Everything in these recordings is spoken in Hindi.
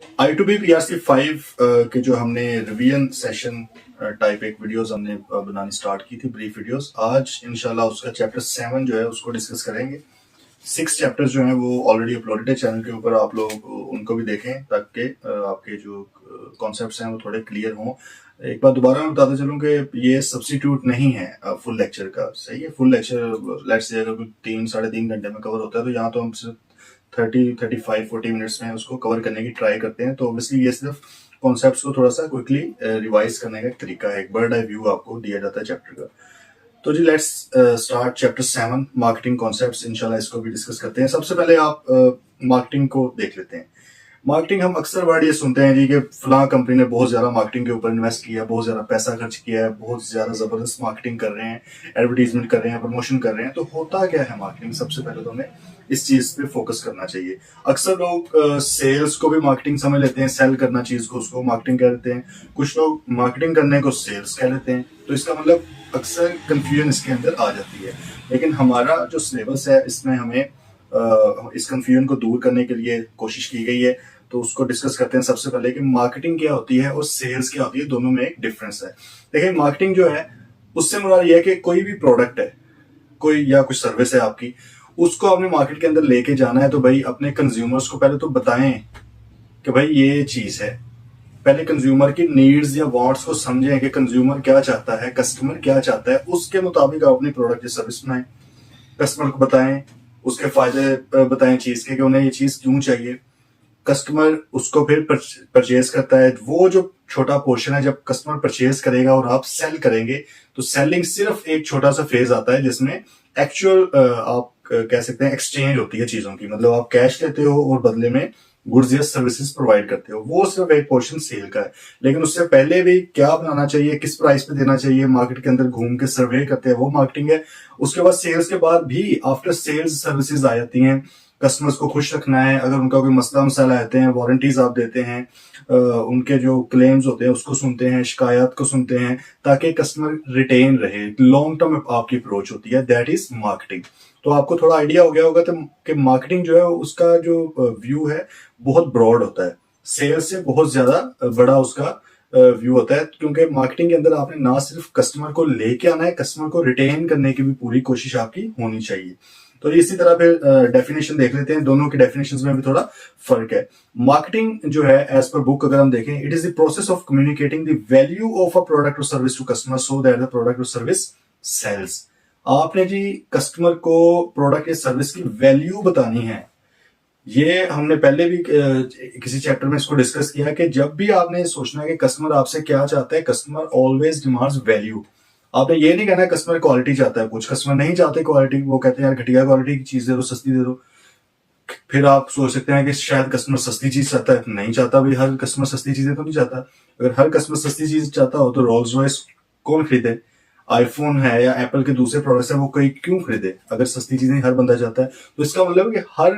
I2B PRC5 के जो हमने रिवीजन सेशन टाइप एक वीडियोस हमने बनानी स्टार्ट की थी, ब्रीफ वीडियोस। आज इंशाल्लाह उसका चैप्टर 7 जो है उसको डिस्कस करेंगे। 6 चैप्टर्स जो हैं वो ऑलरेडी अपलोडेड है चैनल के ऊपर, आप लोग उनको भी देखें ताकि आपके जो कॉन्सेप्ट्स हैं वो थोड़े क्लियर हों। एक बार दोबारा मैं बताता चलूं कि ये सब्स्टिट्यूट नहीं है फुल लेक्चर का। सही है, फुल लेक्चर लेट्स से अगर कोई 3-3.5 घंटे में कवर होता है तो यहाँ तो हम सिर्फ 30-35-40 मिनट्स में उसको कवर करने की ट्राई करते हैं। तो ऑब्वियसली ये सिर्फ कॉन्सेप्ट्स को थोड़ा सा क्विकली रिवाइज करने का एक तरीका है, एक बर्ड आई व्यू आपको दिया जाता है चैप्टर का। तो जी let's start chapter 7 marketing concepts. इंशाल्लाह इसको भी डिस्कस करते हैं। सबसे पहले आप मार्केटिंग को देख लेते हैं। मार्केटिंग, हम अक्सर वर्ड ये सुनते हैं जी कि फलां कंपनी ने बहुत ज्यादा मार्केटिंग के ऊपर इन्वेस्ट किया, बहुत ज्यादा पैसा खर्च किया है, बहुत ज्यादा जबरदस्त मार्केटिंग कर रहे हैं, एडवर्टीजमेंट कर रहे हैं, प्रमोशन कर रहे हैं। तो होता क्या है मार्केटिंग? सबसे पहले तो हमें इस चीज पे फोकस करना चाहिए। अक्सर लोग सेल्स को भी मार्केटिंग समझ लेते हैं, सेल करना चीज को, उसको मार्केटिंग कह लेते हैं। कुछ लोग मार्केटिंग करने को सेल्स कह लेते हैं। तो इसका मतलब अक्सर कंफ्यूजन इसके अंदर आ जाती है। लेकिन हमारा जो सिलेबस है इसमें हमें इस कंफ्यूजन को दूर करने के लिए कोशिश की गई है। तो उसको डिस्कस करते हैं सबसे पहले कि मार्केटिंग क्या होती है और सेल्स क्या होती है, दोनों में एक डिफरेंस है। देखिए, मार्केटिंग जो है उससे मुराद यह है कि कोई भी प्रोडक्ट है, कोई या कुछ सर्विस है आपकी, उसको आपने मार्केट के अंदर लेके जाना है। तो भाई अपने कंज्यूमर्स को पहले तो बताएं कि भाई ये चीज है। पहले कंज्यूमर की नीड्स या वांट्स को समझें कि कंज्यूमर क्या चाहता है, कस्टमर क्या चाहता है, उसके मुताबिक आप अपनी प्रोडक्ट या सर्विस बनाएं। कस्टमर को बताएं, उसके फायदे बताएं चीज के कि उन्हें ये चीज क्यों चाहिए। कस्टमर उसको फिर परचेज करता है। वो जो छोटा पोर्शन है, जब कस्टमर परचेज करेगा और आप सेल करेंगे, तो सेलिंग सिर्फ एक छोटा सा फेज आता है जिसमें एक्चुअल आप कह सकते हैं एक्सचेंज होती है चीजों की। मतलब आप कैश लेते हो और बदले में गुड्स या सर्विसेज प्रोवाइड करते हो। वो सिर्फ एक पोर्शन सेल का है। लेकिन उससे पहले भी क्या बनाना चाहिए, किस प्राइस पे देना चाहिए, मार्केट के अंदर घूम के सर्वे करते हैं, वो मार्केटिंग है। उसके बाद सेल्स के बाद भी आफ्टर सेल्स सर्विसेज आ जाती हैं। कस्टमर्स को खुश रखना है, अगर उनका कोई मसला मसाला आते हैं, वारंटीज आप देते हैं, उनके जो क्लेम्स होते हैं उसको सुनते हैं, शिकायत को सुनते हैं, ताकि कस्टमर रिटेन रहे। लॉन्ग टर्म आपकी अप्रोच होती है, दैट इज मार्केटिंग। तो आपको थोड़ा आइडिया हो गया होगा तो कि मार्केटिंग जो है उसका जो व्यू है बहुत ब्रॉड होता है, सेल्स से बहुत ज्यादा बड़ा उसका व्यू होता है। क्योंकि मार्केटिंग के अंदर आपने ना सिर्फ कस्टमर को लेके आना है, कस्टमर को रिटेन करने की भी पूरी कोशिश आपकी होनी चाहिए। तो इसी तरह फिर डेफिनेशन देख लेते हैं। दोनों की डेफिनेशंस में भी थोड़ा फर्क है। मार्केटिंग जो है एज पर बुक अगर हम देखें, it is the process of communicating the value of a product और service to customer so that the product और सर्विस सेल्स। आपने जी कस्टमर को प्रोडक्ट या सर्विस की वैल्यू बतानी है। ये हमने पहले भी किसी चैप्टर में इसको डिस्कस किया कि जब भी आपने सोचना है कि कस्टमर आपसे क्या चाहता है, कस्टमर ऑलवेज डिमांड्स वैल्यू। आपने ये नहीं कहना कस्टमर क्वालिटी चाहता है। कुछ कस्टमर नहीं चाहते क्वालिटी, वो कहते हैं यार घटिया क्वालिटी की चीज दे दो, सस्ती दे दो। फिर आप सोच सकते हैं कि शायद कस्टमर सस्ती चीज चाहता है। नहीं चाहता भाई, हर कस्टमर सस्ती चीजें तो नहीं चाहता। अगर हर कस्टमर सस्ती चीज चाहता हो तो रोल्स रॉयस कौन खरीदे? आईफोन है या एप्पल के दूसरे प्रोडक्ट्स है, वो कोई क्यों खरीदे अगर सस्ती चीजें हर बंदा चाहता है? तो इसका मतलब है कि हर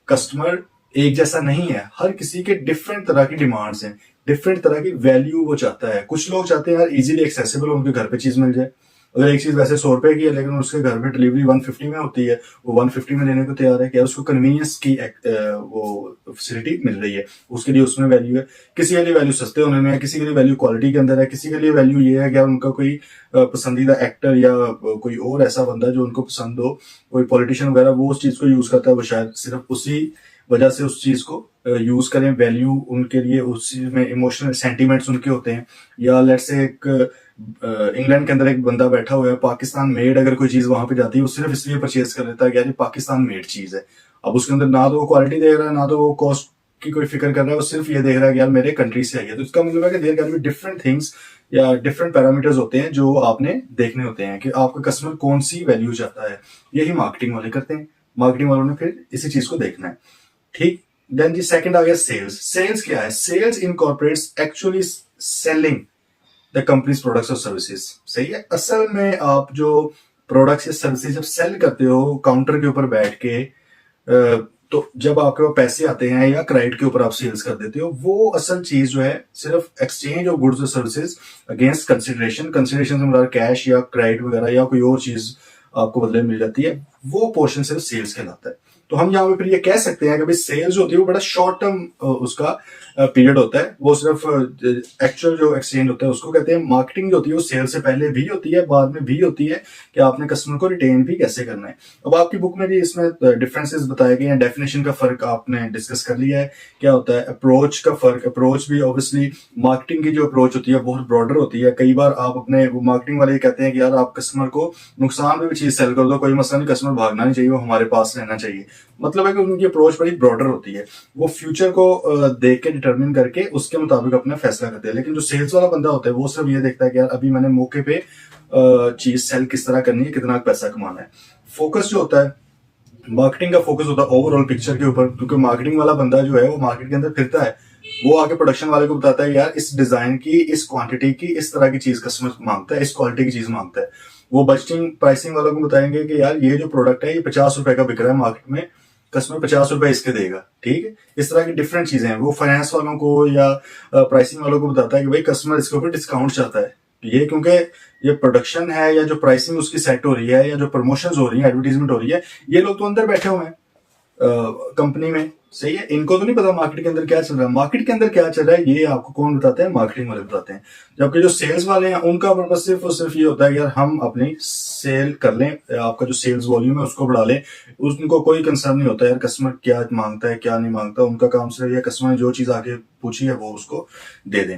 कस्टमर एक जैसा नहीं है। हर किसी के डिफरेंट तरह की डिमांड्स हैं, डिफरेंट तरह की वैल्यू वो चाहता है। कुछ लोग चाहते हैं यार इजीली एक्सेसिबल उनके घर पे चीज मिल जाए। अगर एक चीज वैसे 100 रुपए की है लेकिन उसके घर पे डिलीवरी 150 में होती है, वो 150 में लेने को तैयार है कि यार उसको कन्वीनियंस की वो फैसिलिटी मिल रही है, उसके लिए उसमें वैल्यू है। किसी के लिए वैल्यू सस्ते होने में है, किसी के लिए वैल्यू क्वालिटी के अंदर है, किसी के लिए वैल्यू ये है कि यार उनका कोई पसंदीदा एक्टर या कोई और ऐसा बंदा जो उनको पसंद हो, कोई पॉलिटिशियन वगैरह, वो उस चीज को यूज करता है। वो शायद सिर्फ उसी वजह से उस चीज को यूज करें। वैल्यू उनके लिए उसी में इमोशनल सेंटीमेंट्स उनके होते हैं। या लेट्स से एक इंग्लैंड के अंदर एक बंदा बैठा हुआ है, पाकिस्तान मेड अगर कोई चीज वहां पे जाती है, वो सिर्फ इसलिए परचेज कर लेता है कि यार ये पाकिस्तान मेड चीज है। अब उसके अंदर ना तो वो क्वालिटी देख रहा है, ना तो वो कॉस्ट की कोई फिक्र कर रहा है, वो सिर्फ ये देख रहा है कि यार मेरे कंट्री से आई है। तो इसका मतलब है कि there can be different things या डिफरेंट पैरामीटर्स होते हैं जो आपने देखने होते हैं कि आपका कस्टमर कौन सी वैल्यू चाहता है। यही मार्केटिंग वाले करते हैं। मार्केटिंग वालों ने फिर इसी चीज को देखना है। ठीक। देन जी सेकंड आ गया सेल्स। सेल्स क्या है? Sales incorporates actually selling the companies products और सर्विसेज। सही है। असल में आप जो प्रोडक्ट्स या सर्विसेज जब सेल करते हो काउंटर के ऊपर बैठ के, तो जब आपके पास पैसे आते हैं या क्रेडिट के ऊपर आप सेल्स कर देते हो, वो असल चीज जो है सिर्फ एक्सचेंज ऑफ गुड्स और सर्विसेज अगेंस्ट कंसिडरेशन। कंसिडरेशन से मतलब कैश या क्रेडिट वगैरह या कोई और चीज आपको बदले में मिल जाती है, वो पोर्शन सिर्फ सेल्स कहलाता है। तो हम यहाँ पे फिर ये कह सकते हैं कि भाई सेल्स होती है वो बड़ा शॉर्ट टर्म उसका पीरियड होता है, वो सिर्फ एक्चुअल जो एक्सचेंज होता है उसको कहते हैं। मार्केटिंग जो होती है वो सेल से पहले भी होती है, बाद में भी होती है कि आपने कस्टमर को रिटेन भी कैसे करना है। अब आपकी बुक में भी इसमें डिफरेंसेस बताए गए हैं, डेफिनेशन का फर्क आपने डिस्कस कर लिया है, क्या होता है अप्रोच का फर्क। अप्रोच भी ऑब्वियसली मार्केटिंग की जो अप्रोच होती है बहुत ब्रॉडर होती है। कई बार आप अपने मार्केटिंग वाले कहते हैं कि यार आप कस्टमर को नुकसान में भी चीज सेल कर दो, कोई मसला नहीं, कस्टमर भागना नहीं चाहिए, वो हमारे पास रहना चाहिए। मतलब है कि उनकी अप्रोच बड़ी ब्रॉडर होती है, वो फ्यूचर को देख के डिटरमिन करके उसके मुताबिक अपना फैसला करते हैं। लेकिन जो सेल्स वाला बंदा होता है वो सिर्फ ये देखता है कि यार अभी मैंने मौके पे चीज सेल किस तरह करनी है, कितना पैसा कमाना है। फोकस जो होता है मार्केटिंग का फोकस होता है ओवरऑल पिक्चर के ऊपर, क्योंकि मार्केटिंग वाला बंदा जो है वो मार्केट के अंदर फिरता है, वो आगे प्रोडक्शन वाले को बताता है यार इस डिजाइन की, इस क्वांटिटी की, इस तरह की चीज कस्टमर मांगता है, इस क्वालिटी की चीज मांगता है। वो बजटिंग प्राइसिंग वालों को बताएंगे कि यार ये जो प्रोडक्ट है ये 50 रुपए का बिक रहा है मार्केट में, कस्टमर 50 रुपए इसके देगा, ठीक है। इस तरह की डिफरेंट चीजें हैं। वो फाइनेंस वालों को या प्राइसिंग वालों को बताता है कि भाई कस्टमर इसके ऊपर डिस्काउंट चाहता है, ये क्योंकि ये प्रोडक्शन है या जो प्राइसिंग उसकी सेट हो रही है या जो प्रमोशंस हो रही है, एडवर्टीजमेंट हो रही है, ये लोग तो अंदर बैठे हुए हैं कंपनी में, सही है। इनको तो नहीं पता मार्केट के अंदर क्या चल रहा है। मार्केट के अंदर क्या चल रहा है ये आपको कौन बताते हैं? मार्केटिंग वाले बताते हैं। जबकि जो सेल्स वाले हैं उनका पर्पज सिर्फ और सिर्फ ये होता है कि यार हम अपनी सेल कर लें, आपका जो सेल्स वॉल्यूम है उसको बढ़ा लें। उनको कोई कंसर्न नहीं होता यार कस्टमर क्या मांगता है क्या नहीं मांगता, उनका काम सिर्फ ये कस्टमर ने जो चीज आगे पूछी है वो उसको दे दें।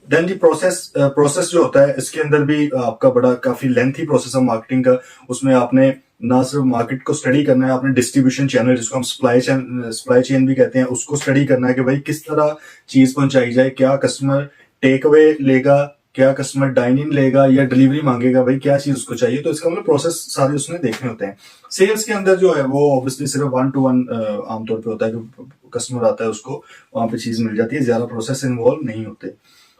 देन जी प्रोसेस जो होता है इसके अंदर भी आपका बड़ा काफी लेंथी प्रोसेस है मार्केटिंग का। उसमें आपने ना सिर्फ मार्केट को स्टडी करना है, आपने डिस्ट्रीब्यूशन चैनल जिसको हम सप्लाई चेन भी कहते हैं उसको स्टडी करना है कि भाई किस तरह चीज पहुंचाई जाए, क्या कस्टमर टेक अवे लेगा, क्या कस्टमर डाइन इन लेगा या डिलीवरी मांगेगा, भाई क्या चीज उसको चाहिए। तो इसका मतलब प्रोसेस सारे उसने देखने होते हैं। सेल्स के अंदर जो है वो ऑब्वियसली सिर्फ 1-to-1 आमतौर पे होता है कि कस्टमर आता है उसको वहां पे चीज मिल जाती है, ज्यादा प्रोसेस इन्वॉल्व नहीं होते।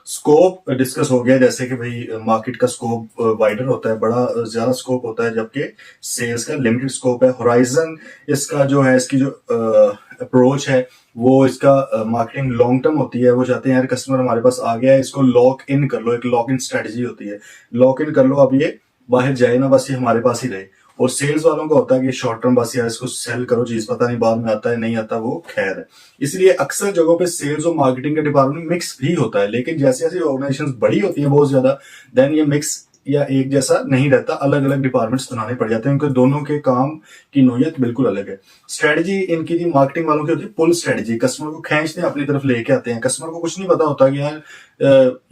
स्कोप डिस्कस हो गया, जैसे कि भाई मार्केट का स्कोप वाइडर होता है, बड़ा ज्यादा स्कोप होता है, जबकि सेल्स का लिमिटेड स्कोप है। होराइजन इसका जो है, इसकी जो अप्रोच है वो इसका मार्केटिंग लॉन्ग टर्म होती है। वो चाहते हैं यार कस्टमर हमारे पास आ गया है, इसको लॉक इन कर लो, एक लॉक इन स्ट्रेटजी होती है, लॉक इन कर लो, अब ये बाहर जाए ना, बस ये हमारे पास ही रहे। और सेल्स वालों का होता है कि शॉर्ट टर्म बस यार इसको सेल करो, चीज पता नहीं बाद में आता है नहीं आता, वो खैर है। इसलिए अक्सर जगहों पे सेल्स और मार्केटिंग का डिपार्टमेंट मिक्स भी होता है, लेकिन जैसे जैसे ऑर्गेनाइजेशन बड़ी होती है बहुत ज्यादा, देन ये मिक्स या एक जैसा नहीं रहता, अलग अलग डिपार्टमेंट्स बनाने पड़ जाते हैं, क्योंकि दोनों के काम की नोयत बिल्कुल अलग है। स्ट्रेटजी इनकी थी मार्केटिंग वालों की होती है पुल स्ट्रेटजी, कस्टमर को खींचते हैं अपनी तरफ लेके आते हैं। कस्टमर को कुछ नहीं पता होता कि यार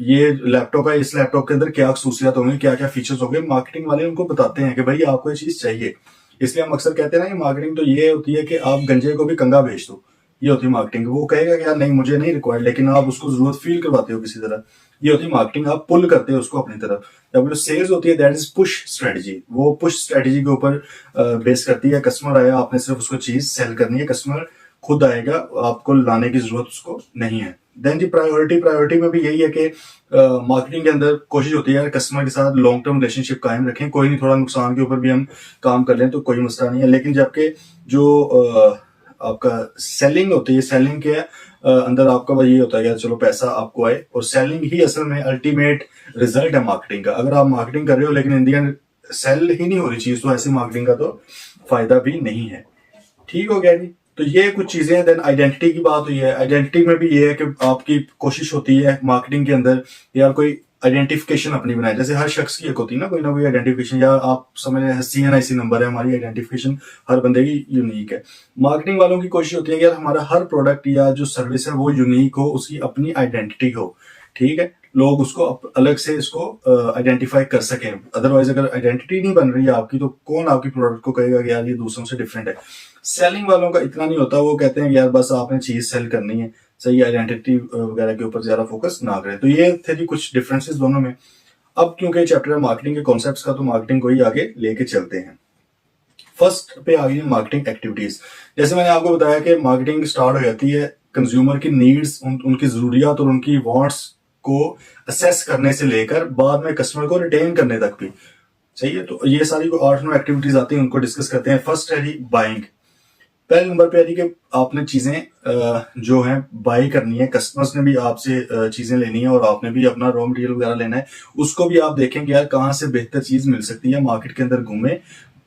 ये लैपटॉप है, इस लैपटॉप के अंदर क्या खसूसियात होंगे, क्या क्या फीचर्स होंगे। मार्केटिंग वाले उनको बताते हैं कि भाई आपको ये चीज चाहिए। इसलिए हम अक्सर कहते हैं ना कि मार्केटिंग तो ये होती है कि आप गंजे को भी कंगा बेच दो, ये होती है मार्केटिंग। वो कहेगा कि यार नहीं मुझे नहीं रिक्वायर्ड, लेकिन आप उसको जरूरत फील करवाते हो किसी तरह, ये होती है मार्केटिंग। आप पुल करते हो उसको अपनी तरफ। जब जो सेल्स होती है दैट इज पुश स्ट्रेटजी, वो पुश स्ट्रेटजी के ऊपर बेस करती है। कस्टमर आया, आपने सिर्फ उसको चीज सेल करनी है, कस्टमर खुद आएगा, आपको लाने की जरूरत उसको नहीं है। देन जी प्रायोरिटी में भी यही है कि मार्केटिंग के अंदर कोशिश होती है यार कस्टमर के साथ लॉन्ग टर्म रिलेशनशिप कायम रखें, कोई नहीं थोड़ा नुकसान के ऊपर भी हम काम कर लें तो कोई मसला नहीं है। लेकिन जबकि जो आपका सेलिंग होती है, सेलिंग के अंदर आपका वही होता है यार चलो पैसा आपको आए, और सेलिंग ही असल में अल्टीमेट रिजल्ट है मार्केटिंग का। अगर आप मार्केटिंग कर रहे हो लेकिन इन दी एंड सेल ही नहीं हो रही चीज, तो ऐसी मार्केटिंग का तो फायदा भी नहीं है। ठीक हो गया जी। तो ये कुछ चीजें हैं। देन आइडेंटिटी की बात हुई है। आइडेंटिटी में भी ये है कि आपकी कोशिश होती है मार्केटिंग के अंदर यार कोई आइडेंटिफिकेशन अपनी बनाए। जैसे हर शख्स की एक होती है ना कोई आइडेंटिफिकेशन, या आप समझ रहे हैं CNIC नंबर है, हमारी आइडेंटिफिकेशन हर बंदे की यूनिक है। मार्केटिंग वालों की कोशिश होती है कि यार हमारा हर प्रोडक्ट या जो सर्विस है वो यूनिक हो, उसकी अपनी आइडेंटिटी हो, ठीक है, लोग उसको अलग से इसको आइडेंटिफाई कर सकें। अदरवाइज अगर आइडेंटिटी नहीं बन रही है आपकी तो कौन आपकी प्रोडक्ट को कहेगा कि यार ये दूसरों से डिफरेंट है। सेलिंग वालों का इतना नहीं होता, वो कहते हैं कि यार बस आपने चीज सेल करनी है, सही आइडेंटिटी वगैरह के ऊपर ज्यादा फोकस ना करें। तो ये थे जी कुछ डिफरेंसेस दोनों में। अब क्योंकि चैप्टर है मार्केटिंग के कॉन्सेप्ट्स का, तो मार्केटिंग को ही आगे लेके चलते हैं। फर्स्ट पे आ गई मार्केटिंग एक्टिविटीज। जैसे मैंने आपको बताया कि मार्केटिंग स्टार्ट हो जाती है कंज्यूमर की नीड्स, उनकी जरूरियात और उनकी वांट्स को असेस करने से लेकर बाद में कस्टमर को रिटेन करने तक भी, सही है। तो ये सारी 8-9 एक्टिविटीज आती हैं, उनको डिस्कस करते हैं। फर्स्ट है जी बाइंग। पहले नंबर पे है कि आपने चीजें जो है बाई करनी है, कस्टमर्स ने भी आपसे चीजें लेनी है और आपने भी अपना रॉ मटेरियल वगैरह लेना है। उसको भी आप देखें कि यार कहाँ से बेहतर चीज मिल सकती है, मार्केट के अंदर घूमें,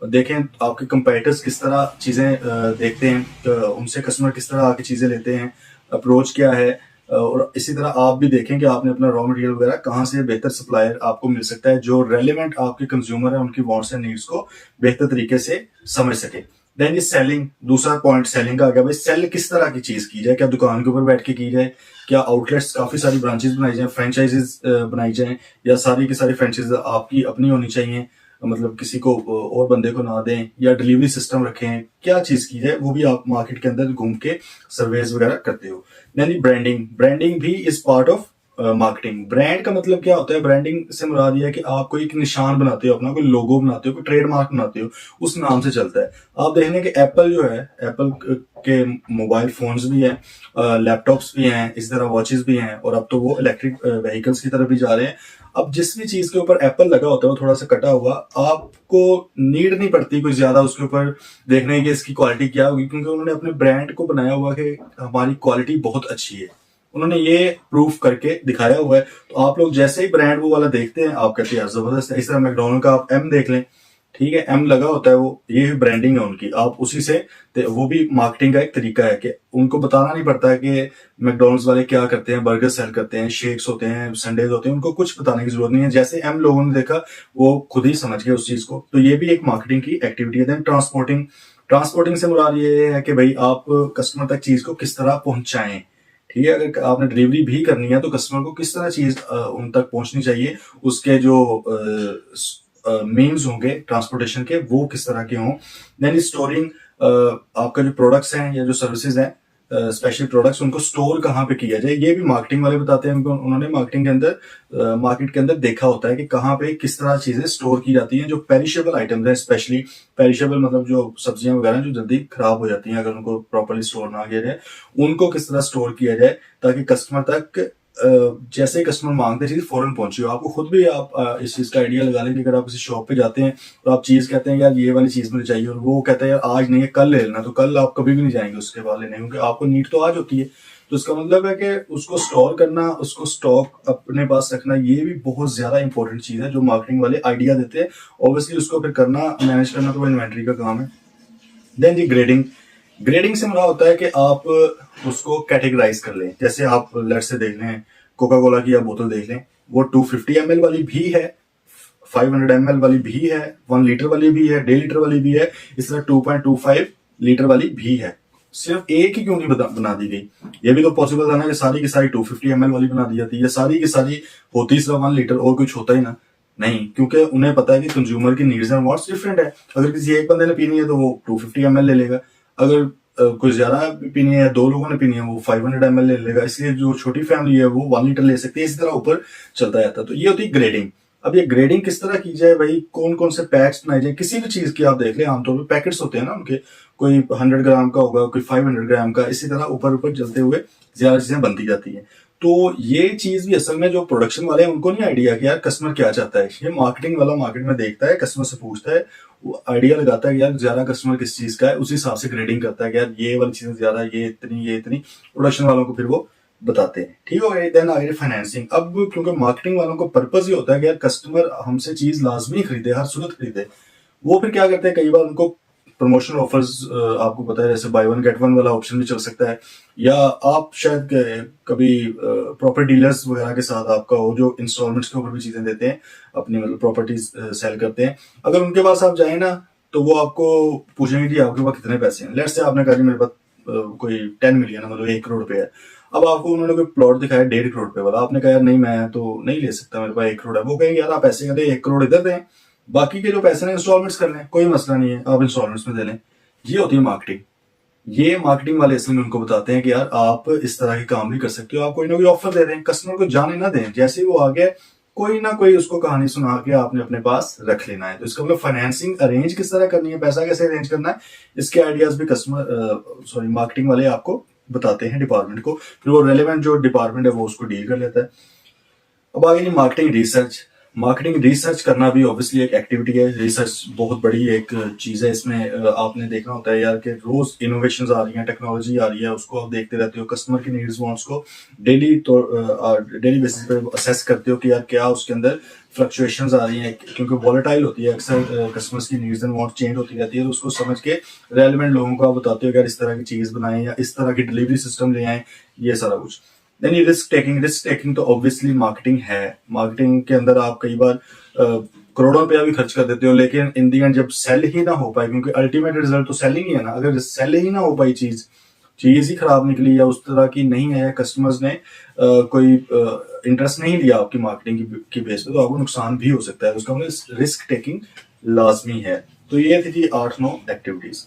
देखें आपके कंपेटिटर्स किस तरह चीजें देखते हैं, उनसे कस्टमर किस तरह आके चीजें लेते हैं, अप्रोच क्या है। और इसी तरह आप भी देखें कि आपने अपना रॉ मटेरियल वगैरह कहाँ से बेहतर सप्लायर आपको मिल सकता है जो रेलिवेंट आपके कंज्यूमर है, उनकी वांट्स एंड नीड्स को बेहतर तरीके से समझ सके। देन ये सेलिंग, दूसरा पॉइंट सेलिंग का आ गया। भाई सेल किस तरह की चीज की जाए, क्या दुकान के ऊपर बैठ के की जाए, क्या आउटलेट्स काफी सारी ब्रांचेस बनाई जाए, फ्रेंचाइजीज बनाई जाए, या सारी की सारी फ्रेंचाइज आपकी अपनी होनी चाहिए, मतलब किसी को और बंदे को ना दें, या डिलीवरी सिस्टम रखें, क्या चीज की जाए, वो भी आप मार्केट के अंदर घूम के सर्वेज वगैरह करते हो। यानी ब्रांडिंग, ब्रांडिंग भी is part of marketing. Brand का मतलब क्या होता है, ब्रांडिंग से मुराद यह है कि आप कोई एक निशान बनाते हो, अपना कोई लोगो बनाते हो, कोई ट्रेडमार्क बनाते हो, उस नाम से चलता है। आप देख लें कि एप्पल जो है, एप्पल के मोबाइल फोन्स भी हैं, लैपटॉप्स भी हैं, इस तरह वॉचेस भी हैं, और अब तो वो इलेक्ट्रिक व्हीकल्स की तरफ भी जा रहे हैं। अब जिस भी चीज के ऊपर एप्पल लगा होता है वो थोड़ा सा कटा हुआ, आपको नीड नहीं पड़ती कोई ज्यादा उसके ऊपर देखने की इसकी क्वालिटी क्या होगी, क्योंकि उन्होंने अपने ब्रांड को बनाया हुआ कि हमारी क्वालिटी बहुत अच्छी है। उन्होंने ये प्रूफ करके दिखाया हुआ है। तो आप लोग जैसे ही ब्रांड वो वाला देखते हैं, आप कहते हैं यार जबरदस्त है। इस तरह मैकडोनल्ड का आप एम देख लें, ठीक है, एम लगा होता है, वो ये ब्रांडिंग है उनकी, आप उसी से, वो भी मार्केटिंग का एक तरीका है कि उनको बताना नहीं पड़ता है कि मैकडोनल्ड्स वाले क्या करते हैं, बर्गर सेल करते हैं, शेक्स होते हैं, संडेज होते हैं, उनको कुछ बताने की जरूरत नहीं है। जैसे एम लोगों ने देखा वो खुद ही समझ गए उस चीज को। तो ये भी एक मार्केटिंग की एक्टिविटी है। देन ट्रांसपोर्टिंग, ट्रांसपोर्टिंग से मुराद ये है कि भाई आप कस्टमर तक चीज को किस तरह पहुंचाएं। ठीक है, अगर आपने डिलीवरी भी करनी है तो कस्टमर को किस तरह चीज उन तक पहुंचनी चाहिए, उसके जो मीन्स होंगे ट्रांसपोर्टेशन के वो किस तरह के हों। देन स्टोरिंग, आपका जो प्रोडक्ट्स हैं या जो सर्विसेज हैं, स्पेशल प्रोडक्ट्स, उनको स्टोर कहाँ पे किया जाए, ये भी मार्केटिंग वाले बताते हैं। उन्होंने मार्केटिंग के अंदर मार्केट के अंदर देखा होता है कि कहाँ पे किस तरह चीजें स्टोर की जाती हैं। जो पेरिशेबल आइटम्स हैं, स्पेशली पेरिशेबल मतलब जो सब्जियां वगैरह जो जल्दी खराब हो जाती हैं अगर उनको प्रॉपरली स्टोर ना किया जाए, उनको किस तरह स्टोर किया जाए ताकि कस्टमर तक जैसे ही कस्टमर मांगते चीज फौरन पहुंची हो। आपको खुद भी आप इस चीज का आइडिया लगा लें कि अगर आप किसी शॉप पे जाते हैं तो आप चीज कहते हैं यार ये वाली चीज मुझे चाहिए, और वो कहता है यार आज नहीं है कल ले लेना, तो कल आप कभी भी नहीं जाएंगे उसके बाद लेने, क्योंकि आपको नीड तो आज होती है। तो इसका मतलब है कि उसको स्टोर करना, उसको स्टॉक अपने पास रखना, ये भी बहुत ज्यादा इंपॉर्टेंट चीज है जो मार्केटिंग वाले आइडिया देते हैं। ऑब्वियसली उसको फिर करना, मैनेज करना तो वो इन्वेंट्री का काम है। देन जी ग्रेडिंग, ग्रेडिंग से मुराद होता है कि आप उसको कैटेगराइज कर लें। जैसे आप लेट से देख लें, कोका कोला की आप बोतल देख लें, वो 250 ml वाली भी है, 500 ml वाली भी है, 1 लीटर वाली भी है, 1.5 लीटर वाली भी है, इस तरह 2.25 लीटर वाली भी है। सिर्फ एक ही क्यों नहीं बना दी गई? ये भी तो पॉसिबल था ना कि सारी की सारी 250 ml वाली बना दी जाती है, सारी की सारी होती सिर्फ 1 लीटर और कुछ होता ही ना। नहीं, क्योंकि उन्हें पता है कि कंज्यूमर की नीड्स एंड वांट्स डिफरेंट है। अगर किसी एक बंदे ने पीनी है तो वो 250 ml ले लेगा, अगर कोई ज्यादा पीनी है, 2 लोगों ने पीनी है, वो 500 ml ले लेगा। इसलिए जो छोटी फैमिली है वो 1 लीटर ले सकती है। इसी तरह ऊपर चलता जाता है। तो ये होती है ग्रेडिंग। अब ये ग्रेडिंग किस तरह की जाए भाई, कौन कौन से पैक्स बनाए जाए, किसी भी चीज की आप देख लें, आमतौर पर पैकेट्स होते हैं ना उनके, कोई 100 ग्राम का होगा, कोई 500 ग्राम का, इसी तरह ऊपर ऊपर चलते हुए ज्यादा चीजें बनती जाती है। तो ये चीज भी असल में जो प्रोडक्शन वाले हैं उनको नहीं आइडिया कि यार कस्टमर क्या चाहता है। ये मार्केटिंग वाला मार्केट में देखता है, कस्टमर से पूछता है, वो आइडिया लगाता है कि यार ज्यादा कस्टमर किस चीज का है, उसी हिसाब से ग्रेडिंग करता है कि यार ये वाली चीजें ज्यादा, ये इतनी। प्रोडक्शन वालों को फिर वो बताते हैं। ठीक हो गया। देन आगे फाइनेंसिंग। अब क्योंकि मार्केटिंग वालों को पर्पज ही होता है कि यार कस्टमर हमसे चीज लाजमी खरीदे, हर सूरत खरीदे, वो फिर क्या करते हैं, कई बार उनको प्रमोशनल ऑफर्स, आपको पता है जैसे बाय वन गेट वन वाला ऑप्शन भी चल सकता है, या आप शायद कभी प्रॉपर्टी डीलर्स वगैरह के साथ आपका हो जो इंस्टॉलमेंट्स के ऊपर भी चीजें देते हैं, अपनी मतलब प्रॉपर्टीज सेल करते हैं। अगर उनके पास आप जाए ना तो वो आपको पूछेंगे कि आपके पास कितने पैसे हैं। लेट्स से आपने कहा कि मेरे पास कोई 10 मिलियन है, मतलब 1 करोड़ रुपए है। अब आपको उन्होंने कोई प्लॉट दिखाया 1.5 करोड़ रुपए वाला, आपने कहा यार नहीं मैं तो नहीं ले सकता, मेरे पास 1 करोड़ है। वो कहेंगे यार आप ऐसे कहते 1 करोड़ इधर दें, बाकी के जो पैसे हैं इंस्टॉलमेंट्स कर लें, कोई मसला नहीं है, आप इंस्टॉलमेंट्स में दे लें। ये होती है मार्केटिंग। ये मार्केटिंग वाले असल में उनको बताते हैं कि यार आप इस तरह के काम भी कर सकते हो, आप कोई ना कोई ऑफर दे दें, कस्टमर को जाने ना दें, जैसे ही वो आ गया कोई ना कोई उसको कहानी सुना के आपने अपने पास रख लेना है। तो इसका मतलब फाइनेंसिंग अरेंज किस तरह करनी है, पैसा कैसे अरेंज करना है, इसके आइडियाज भी कस्टमर मार्केटिंग वाले आपको बताते हैं डिपार्टमेंट को, फिर वो रेलेवेंट जो डिपार्टमेंट है वो उसको डील कर लेता है। अब आगे मार्केटिंग रिसर्च। मार्केटिंग रिसर्च करना भी ऑब्वियसली एक एक्टिविटी है। रिसर्च बहुत बड़ी एक चीज है। इसमें आपने देखना होता है यार कि रोज इनोवेशंस आ रही हैं, टेक्नोलॉजी आ रही है, उसको आप देखते रहते हो, कस्टमर की नीड्स वांट्स को डेली तो डेली बेसिस पे असेस करते हो कि यार क्या उसके अंदर फ्लक्चुएशंस आ रही हैं, क्योंकि वॉलेटाइल होती है अक्सर, कस्टमर्स की नीड्स एंड वांट चेंज होती रहती है। तो उसको समझ के रेलेवेंट लोगों को आप बताते हो कि यार इस तरह की चीज बनाएं या इस तरह की डिलीवरी सिस्टम ले आए, ये सारा कुछ। देन ये रिस्क टेकिंग तो ऑब्वियसली मार्केटिंग है। मार्केटिंग के अंदर आप कई बार करोड़ों रुपया भी खर्च कर देते हो, लेकिन इन दी एंड जब सेल ही ना हो पाए, क्योंकि अल्टीमेट रिजल्ट तो सेलिंग ही है ना, अगर सेल ही ना हो पाई चीज ही खराब निकली या उस तरह की नहीं है, कस्टमर्स ने कोई इंटरेस्ट नहीं लिया आपकी मार्केटिंग की बेस पे, तो आपको नुकसान भी हो सकता है। उसका मतलब रिस्क टेकिंग लाजमी है। तो ये थी 8-9 एक्टिविटीज।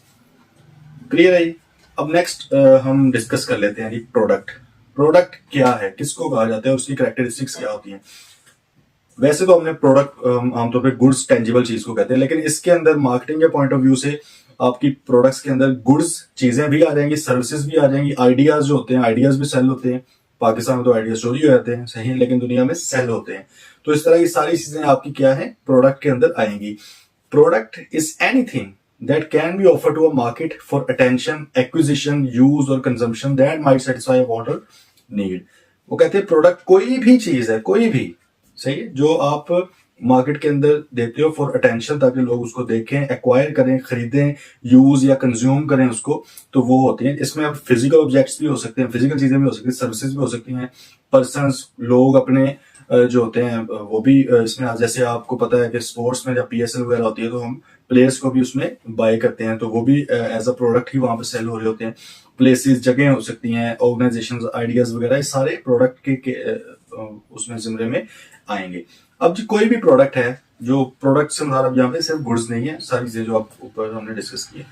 क्लियर है। अब नेक्स्ट हम डिस्कस कर लेते हैं प्रोडक्ट। प्रोडक्ट क्या है, किसको कहा जाता है, उसकी कैरेक्टरिस्टिक्स क्या होती हैं। वैसे तो हमने प्रोडक्ट आमतौर पे गुड्स, टेंजिबल चीज को कहते हैं, लेकिन इसके अंदर मार्केटिंग के पॉइंट ऑफ व्यू से आपकी प्रोडक्ट्स के अंदर गुड्स चीजें भी आ जाएंगी, सर्विसेज भी आ जाएंगी, आइडियाज जो होते हैं, आइडियाज भी सेल होते हैं। पाकिस्तान में तो आइडियाज चोरी हो जाते हैं, सही है, लेकिन दुनिया में सेल होते हैं। तो इस तरह की सारी चीजें आपकी क्या है, प्रोडक्ट के अंदर आएंगी। Product is anything that can be offered to a market for attention, acquisition, use or consumption that might satisfy a want or need। वो कहते हैं प्रोडक्ट कोई भी चीज है, कोई भी, सही है, जो आप मार्केट के अंदर देते हो फॉर अटेंशन, ताकि लोग उसको देखें, एक्वायर करें, खरीदें, यूज या कंज्यूम करें उसको, तो वो होती है। इसमें अब फिजिकल ऑब्जेक्ट्स भी हो सकते हैं, फिजिकल चीजें भी हो सकती हैं, सर्विसेज भी हो सकती हैं, पर्सन्स, लोग अपने जो होते हैं वो भी इसमें, जैसे आपको पता है कि स्पोर्ट्स में जब PSL वगैरह होती है तो हम प्लेयर्स को भी उसमें बाय करते हैं, तो वो भी एज अ प्रोडक्ट ही वहां पे सेल हो रहे होते हैं। प्लेसेस, जगह हो सकती हैं, ऑर्गेनाइजेशंस, आइडियाज वगैरह, ये सारे प्रोडक्ट के उसमें जिम्मे में आएंगे। अब जो कोई भी प्रोडक्ट है, जो प्रोडक्ट से मतलब यहाँ पे सिर्फ गुड्स नहीं है, सारी चीजें जो आप ऊपर हमने डिस्कस की है,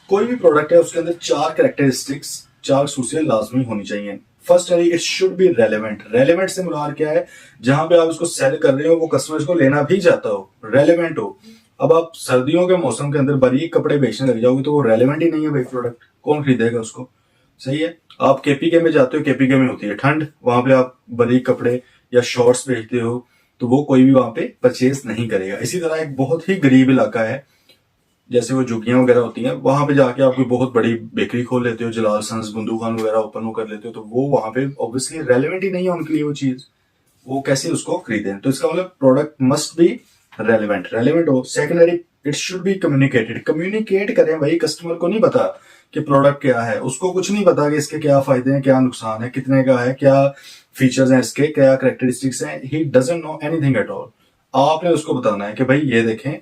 कोई भी प्रोडक्ट है उसके अंदर 4 कैरेक्टरिस्टिक्स, 4 खूसियत लाजमी होनी चाहिए। फर्स्ट है, it should B relevant. Relevant से मुराद क्या है, जहां पे आप उसको सेल कर रहे हो वो कस्टमर को लेना भी चाहता हो, रेलेवेंट हो। अब आप सर्दियों के मौसम के अंदर बारीक कपड़े बेचने लग जाओगे तो वो रेलेवेंट ही नहीं है भाई, प्रोडक्ट कौन खरीदेगा उसको, सही है। आप KPK में जाते हो, KPK में होती है ठंड, वहां पे आप बारीक कपड़े या शॉर्ट्स बेचते हो तो वो कोई भी वहां पे परचेज नहीं करेगा। इसी तरह एक बहुत ही गरीब इलाका है, जैसे वो झुग्गियां वगैरह होती हैं, वहां पे जाके आप कोई बहुत बड़ी बेकरी खोल लेते हो, जलाल सन्स, बंदू खान वगैरह ओपन वो कर लेते हो, तो वो वहां पे ऑब्वियसली रेलेवेंट ही नहीं है उनके लिए वो चीज, वो कैसे उसको खरीदें। तो इसका मतलब product must be relevant, relevant हो। Secondary, it should be communicated. Communicate करें भाई, कस्टमर को नहीं पता कि प्रोडक्ट क्या है, उसको कुछ नहीं पता कि इसके क्या फायदे हैं, क्या नुकसान है, कितने का है, क्या फीचर्स हैं इसके, क्या कैरेक्टरिस्टिक्स हैं, he doesn't know anything at all. आपने उसको बताना है कि भाई ये देखें,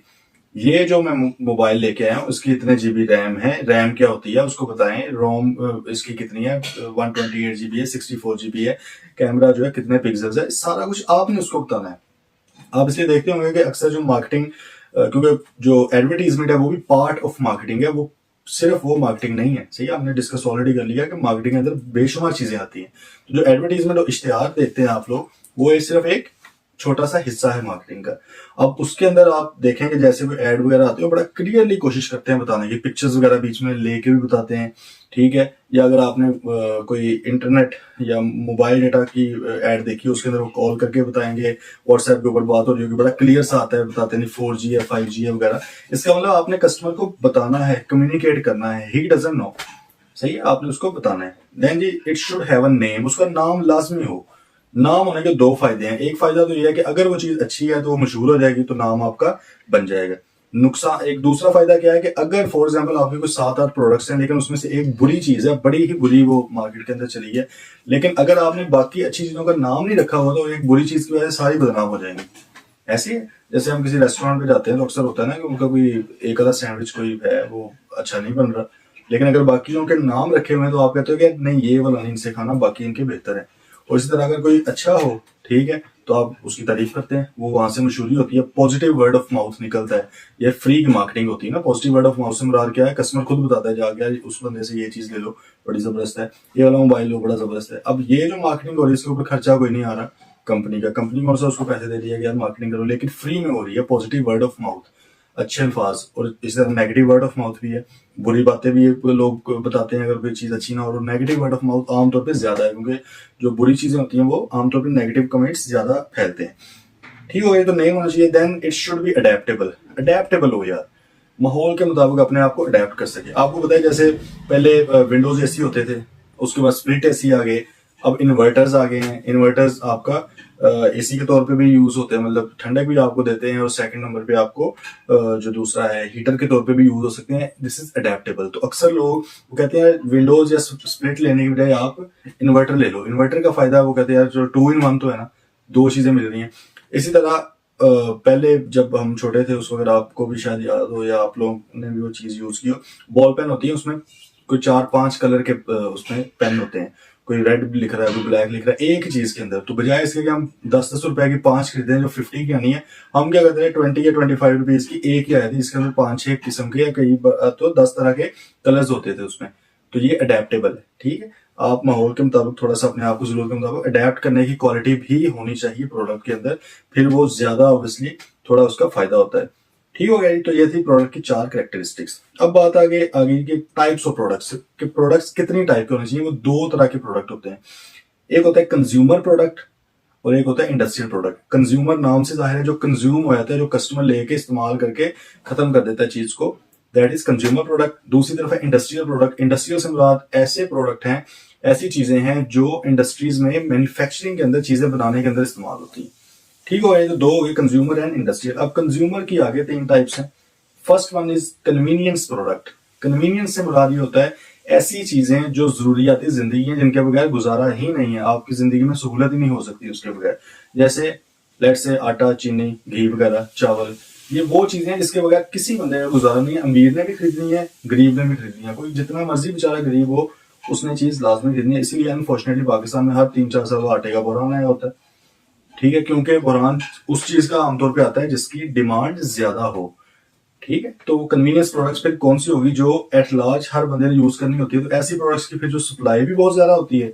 ये जो मैं मोबाइल लेके आया हूँ उसकी इतने GB रैम है, रैम क्या होती है उसको बताएं, रोम इसकी कितनी है, 128 GB है, 64 GB है, कैमरा जो है कितने पिक्सल्स है, सारा कुछ आपने उसको बताना है। आप इसलिए देखते होंगे कि अक्सर जो मार्केटिंग, क्योंकि जो एडवर्टीजमेंट है वो भी पार्ट ऑफ मार्केटिंग है, वो सिर्फ वो मार्केटिंग नहीं है, सही है। आपने डिस्कस ऑलरेडी कर लिया कि मार्केटिंग के अंदर बेशुमार चीजें आती हैं। तो जो एडवर्टीजमेंट और इश्तेहार देखते हैं आप लोग, वो एक सिर्फ एक छोटा सा हिस्सा है मार्केटिंग का। अब उसके अंदर आप देखेंगे जैसे कोई एड वगैरह आती है, बड़ा क्लियरली कोशिश करते हैं बताने की, पिक्चर्स वगैरह बीच में लेके भी बताते हैं, ठीक है। या अगर आपने कोई इंटरनेट या मोबाइल डेटा की एड देखी, उसके अंदर वो कॉल करके बताएंगे, व्हाट्सएप के ऊपर बात हो रही होगी, बड़ा क्लियर सा आता है, बताते नहीं 4G है, 5G है वगैरह। इसका मतलब आपने कस्टमर को बताना है, कम्युनिकेट करना है, ही डजंट नो, सही है, आपने उसको बताना है। देन जी, it should have a name, उसका नाम लाजमी हो। नाम होने के 2 फायदे हैं। एक फायदा तो यह है कि अगर वो चीज अच्छी है तो वो मशहूर हो जाएगी, तो नाम आपका बन जाएगा। नुकसान, एक दूसरा फायदा क्या है कि अगर फॉर एग्जांपल आपके कुछ 7-8 प्रोडक्ट्स हैं, लेकिन उसमें से एक बुरी चीज है, बड़ी ही बुरी, वो मार्केट के अंदर चली है, लेकिन अगर आपने बाकी अच्छी चीजों का नाम नहीं रखा हुआ तो एक बुरी चीज की वजह से सारी बदनाम हो जाएंगी। ऐसी है, जैसे हम किसी रेस्टोरेंट पे जाते हैं तो अक्सर होता है ना कि उनका कोई एक आधा सैंडविच कोई है वो अच्छा नहीं बन रहा, लेकिन अगर बाकी के नाम रखे हुए हैं तो आप कहते हो कि नहीं ये वाला नहीं, इनसे खाना बाकी इनके बेहतर है। और इसी तरह अगर कोई अच्छा हो, ठीक है, तो आप उसकी तारीफ करते हैं, वो वहां से मशहूरी होती है, पॉजिटिव वर्ड ऑफ माउथ निकलता है। ये फ्री मार्केटिंग होती है ना। पॉजिटिव वर्ड ऑफ माउथ से मुराद क्या है, कस्टमर खुद बताता है जाके उस बंदे से ये चीज ले लो बड़ी जबरदस्त है, ये वाला मोबाइल लो बड़ा जबरदस्त है। अब ये जो मार्केटिंग हो रही है इसके ऊपर खर्चा कोई नहीं आ रहा कंपनी का, कंपनी कौन सा उसको पैसे दे रही है कि यार मार्केटिंग करो, लेकिन फ्री में हो रही है। पॉजिटिव वर्ड ऑफ माउथ, अच्छे अल्फाज, और इस तरह नेगेटिव वर्ड ऑफ माउथ भी है, बुरी बातें भी लोग बताते हैं अगर कोई चीज अच्छी ना हो। और नेगेटिव वर्ड ऑफ माउथ आमतौर पे ज्यादा है, क्योंकि जो बुरी चीजें होती हैं वो आमतौर पे नेगेटिव कमेंट्स ज्यादा फैलते हैं। ठीक हो गया, तो नहीं होना चाहिए। Then it should be adaptable. Adaptable हो यार, माहौल के मुताबिक अपने आप को अडेप्ट कर सके। आपको पता है जैसे पहले विंडोज एसी होते थे, उसके बाद स्प्लिट एसी आ गए, अब इन्वर्टर्स आ गए हैं। इन्वर्टर्स आपका एसी के तौर पे भी यूज होते हैं, मतलब ठंडक भी आपको देते हैं, और सेकंड नंबर पे आपको जो दूसरा है हीटर के तौर पे भी यूज हो सकते हैं। This is adaptable. तो अक्सर लोग वो कहते हैं विंडोज या स्प्लिट लेने की बजाय आप इन्वर्टर ले लो। इन्वर्टर का फायदा वो कहते हैं यार जो 2 in 1 तो है ना, दो चीजें मिल रही हैं। इसी तरह पहले जब हम छोटे थे उस वक्त आपको भी शायद याद हो या आप लोगों ने भी वो चीज यूज की हो, बॉल पेन होती है, उसमें कोई 4-5 कलर के उसमें पेन होते हैं, कोई रेड लिख रहा है, कोई ब्लैक लिख रहा है, एक ही चीज के अंदर। तो बजाय इसके कि हम 10-10 रुपए की 5 खरीदे हैं जो 50 की आनी है, हम क्या करते हैं 20 या 25 रुपीज की एक ही आई थी, इसके अंदर 5-6 किस्म के या कई तो 10 तरह के कलर्स होते थे उसमें। तो ये अडेप्टेबल है। ठीक है, आप माहौल के मुताबिक थोड़ा सा अपने आप को जरूरत के मुताबिक अडेप्ट करने की क्वालिटी भी होनी चाहिए प्रोडक्ट के अंदर, फिर वो ज्यादा ऑब्वियसली थोड़ा उसका फायदा होता है। ठीक हो गया जी। तो ये थी प्रोडक्ट की 4 कैरेक्टरिस्टिक्स। अब बात आगे के टाइप्स ऑफ प्रोडक्ट्स के। प्रोडक्ट्स कितनी टाइप के होने चाहिए? वो 2 तरह के प्रोडक्ट होते हैं। एक होता है कंज्यूमर प्रोडक्ट और एक होता है इंडस्ट्रियल प्रोडक्ट। कंज्यूमर नाम से जाहिर है जो कंज्यूम हो जाता है, जो कस्टमर लेके इस्तेमाल करके खत्म कर देता है चीज को, दैट इज कंज्यूमर प्रोडक्ट। दूसरी तरफ है इंडस्ट्रियल प्रोडक्ट। इंडस्ट्रियल से मुराद ऐसे प्रोडक्ट हैं, ऐसी चीजें हैं जो इंडस्ट्रीज में मैन्युफैक्चरिंग के अंदर चीजें बनाने के अंदर इस्तेमाल होती है। ठीक हो गए, तो 2 हो गए कंज्यूमर एंड इंडस्ट्रियल। अब कंज्यूमर की आगे 3 टाइप्स हैं। First one is convenience product. Convenience से मुराद ये होता है ऐसी चीजें जो जरूरियाती जिंदगी है, जिनके बगैर गुजारा ही नहीं है, आपकी जिंदगी में सहूलत ही नहीं हो सकती उसके बगैर। जैसे लेट से आटा, चीनी, घी वगैरह, चावल, ये वो चीजें हैं जिसके बगैर किसी बंदे का गुजारा नहीं है। अमीर ने भी खरीदनी है, गरीब ने भी खरीदनी है, कोई जितना मर्जी बेचारा गरीब हो उसने चीज लाजमी खरीदनी है। इसीलिए अनफॉर्चुनेटली पाकिस्तान में हर 3-4 साल आटे का बुरहान आया होता है। ठीक है, क्योंकि बुरहान उस चीज का आमतौर पे आता है जिसकी डिमांड ज्यादा हो। ठीक है, तो कन्वीनियंस प्रोडक्ट्स फिर कौन सी होगी? जो एट लार्ज हर बंदे ने यूज करनी होती है। तो ऐसी प्रोडक्ट्स की फिर जो सप्लाई भी बहुत ज्यादा होती है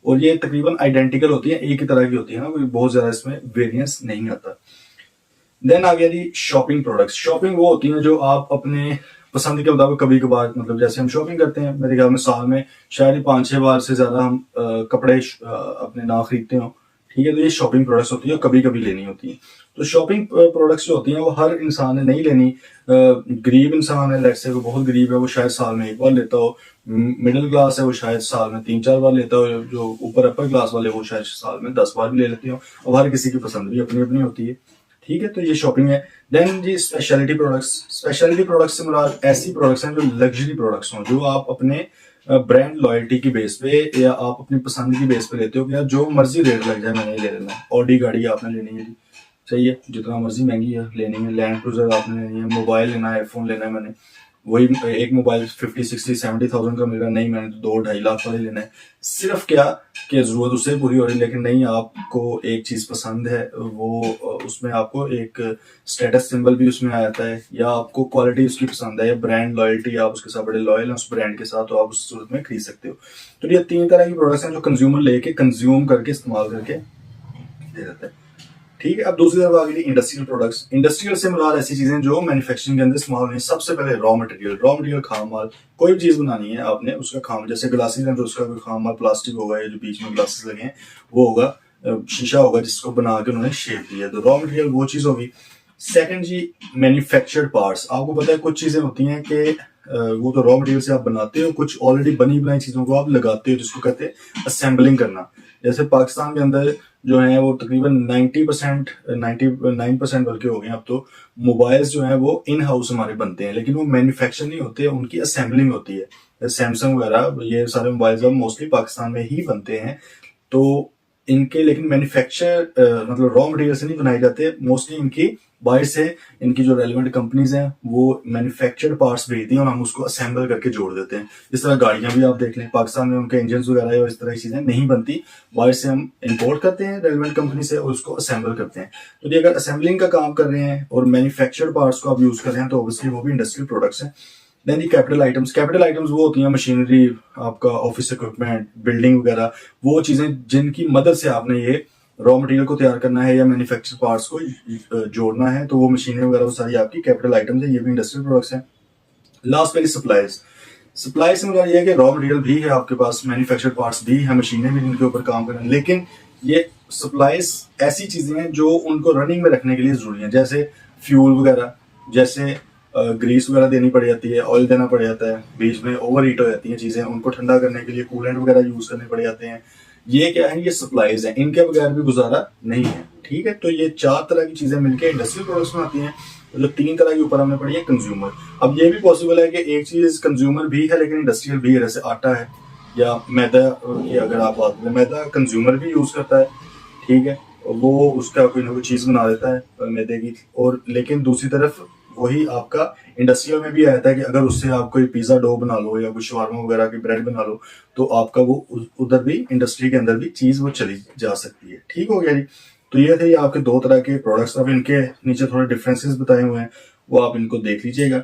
और ये तकरीबन आइडेंटिकल होती है, एक ही तरह की होती है ना, कोई बहुत ज्यादा इसमें वेरिएंस नहीं आता। देन आ गया जी शॉपिंग प्रोडक्ट्स। शॉपिंग वो होती है जो आप अपने पसंद के मुताबिक कभी कभार, मतलब जैसे हम शॉपिंग करते हैं, मेरे ख्याल में साल में शायद ही 5-6 बार से ज्यादा हम कपड़े अपने ना खरीदते हो। ठीक है, तो ये शॉपिंग प्रोडक्ट्स होती है, कभी कभी लेनी होती है। तो शॉपिंग प्रोडक्ट्स जो होती हैं वो हर इंसान ने नहीं लेनी। गरीब इंसान है, लेट्स से वो बहुत गरीब है, वो शायद साल में 1 बार लेता हो। मिडिल क्लास है, वो शायद साल में 3-4 बार लेता हो। जो ऊपर अपर क्लास वाले वो शायद साल में 10 बार भी ले लेते हो। अब हर किसी की पसंद भी अपनी अपनी होती है। ठीक है, तो ये शॉपिंग है। देन जी स्पेशलिटी प्रोडक्ट्स। स्पेशलिटी प्रोडक्ट्स से मुराद ऐसी प्रोडक्ट्स हैं जो लग्जरी प्रोडक्ट्स हों, जो आप अपने ब्रांड लॉयल्टी की बेस पे या आप अपनी पसंद की बेस पे लेते हो कि यार जो मर्जी रेट लग जाए मैंने ले लेना है। ऑडी गाड़ी आपने लेनी है जी, सही है, जितना मर्जी महंगी है लेनी है। लैंड क्रूजर आपने लेनी है, मोबाइल लेना है, आईफोन लेना है, मैंने वही एक मोबाइल 50-60-70,000 का मिल रहा है, नहीं मैंने तो 2-2.5 लाख वाले लेना है। सिर्फ क्या कि जरूरत उससे पूरी हो रही है, लेकिन नहीं आपको एक चीज पसंद है, वो उसमें आपको एक स्टेटस सिंबल भी उसमें आ जाता है, या आपको क्वालिटी उसकी पसंद है, या ब्रांड लॉयल्टी, आप उसके साथ बड़े लॉयल हैं उस ब्रांड के साथ, तो आप उस सूरत में खरीद सकते हो। तो ये 3 तरह की प्रोडक्ट्स हैं जो कंज्यूमर लेके कंज्यूम करके इस्तेमाल करके दे देता है। ठीक है, अब दूसरी तरफ आ गई इंडस्ट्रियल प्रोडक्ट्स। इंडस्ट्रियल से मुराद ऐसी चीजें जो मैन्युफैक्चरिंग के अंदर इस्तेमाल होनी है। सबसे पहले रॉ मटेरियल। रॉ मटेरियल खाम माल, कोई भी चीज बनानी है आपने, उसका खाम, जैसे ग्लासेस हैं तो उसका कोई खाम माल प्लास्टिक होगा, या जो बीच में ग्लासेस लगे हैं वो होगा, शीशा होगा जिसको बना के उन्होंने शेप दिया, तो रॉ मटेरियल वो चीज होगी। सेकंड जी मैन्युफैक्चर्ड पार्ट्स। आपको पता है कुछ चीजें होती हैं कि वो तो रॉ मटेरियल से आप बनाते हो, कुछ ऑलरेडी बनी बनाई चीजों को आप लगाते हो, जिसको कहते हैं असेंबलिंग करना। जैसे पाकिस्तान के अंदर जो है वो तकरीबन 90%, 99% बल्कि हो गए अब तो, मोबाइल्स जो है वो इन हाउस हमारे बनते हैं, लेकिन वो मैन्युफैक्चर नहीं होते, उनकी असेंबलिंग होती है। सैमसंग वगैरह ये सारे मोबाइल्स अब मोस्टली पाकिस्तान में ही बनते हैं। तो इनके लेकिन मैन्युफैक्चर मतलब रॉ मटेरियल से नहीं बनाए जाते, मोस्टली इनकी बाहर से इनकी जो रेलिवेंट कंपनीज हैं वो मैन्युफैक्चर्ड पार्ट्स भेजती हैं और हम उसको असेंबल करके जोड़ देते हैं। इस तरह गाड़ियां भी आप देख लें, पाकिस्तान में उनके इंजन वगैरह और इस तरह की चीजें नहीं बनती, बाहर से हम इंपोर्ट करते हैं रेलिवेंट कंपनी से और उसको असेंबल करते हैं। तो ये अगर असेंबलिंग का काम कर रहे हैं और मैन्युफैक्चर्ड पार्ट्स को आप यूज कर रहे हैं तो ऑब्वियसली वो भी इंडस्ट्रियल प्रोडक्ट्स हैं। देन ये कैपिटल आइटम्स। कैपिटल आइटम्स वो होती हैं मशीनरी, आपका ऑफिस इक्विपमेंट, बिल्डिंग वगैरह, वो चीजें जिनकी मदद से आपने ये रॉ मटेरियल को तैयार करना है या मैन्युफैक्चर पार्ट्स को जोड़ना है, तो वो मशीनें वगैरह वो सारी आपकी कैपिटल आइटम्स है, ये भी इंडस्ट्रियल प्रोडक्ट्स हैं। लास्ट में सप्लाईज। सप्लाई से मतलब ये है कि रॉ मटेरियल भी है आपके पास, मैन्युफैक्चर्ड पार्ट्स भी है, मशीनें भी जिनके ऊपर काम कर रहे हैं, लेकिन ये सप्लाईज ऐसी चीजें हैं जो उनको रनिंग में रखने के लिए जरूरी है, जैसे फ्यूल वगैरह, जैसे ग्रीस वगैरह देनी पड़ जाती है, ऑयल देना पड़ जाता है, बीच में ओवर हीट हो जाती हैं चीजें, उनको ठंडा करने के लिए कूलेंट वगैरह यूज करने पड़ जाते हैं। ये क्या है, ये सप्लाईज हैं, इनके बगैर भी गुजारा नहीं है। ठीक है, तो ये 4 तरह की चीजें मिलकर इंडस्ट्रियल प्रोडक्ट्स में आती हैं। जो 3 तरह के ऊपर हमने पढ़ी है कंज्यूमर। अब ये भी पॉसिबल है कि एक चीज कंज्यूमर भी है लेकिन इंडस्ट्रियल भी है, जैसे आटा है या मैदा की अगर आप बात करें, मैदा कंज्यूमर भी यूज करता है, ठीक है, वो उसका कोई ना कोई चीज बना देता है मैदे की, और लेकिन दूसरी तरफ वही आपका इंडस्ट्रियल में भी आता है कि अगर उससे आप कोई पिज्जा डो बना लो या कोई शवारमा वगैरह की ब्रेड बना लो तो आपका वो उधर भी इंडस्ट्री के अंदर भी चीज वो चली जा सकती है। ठीक हो गया जी। तो ये थे आपके 2 तरह के प्रोडक्ट्स। अब इनके नीचे थोड़े डिफरेंसेस बताए हुए हैं, वो आप इनको देख लीजिएगा।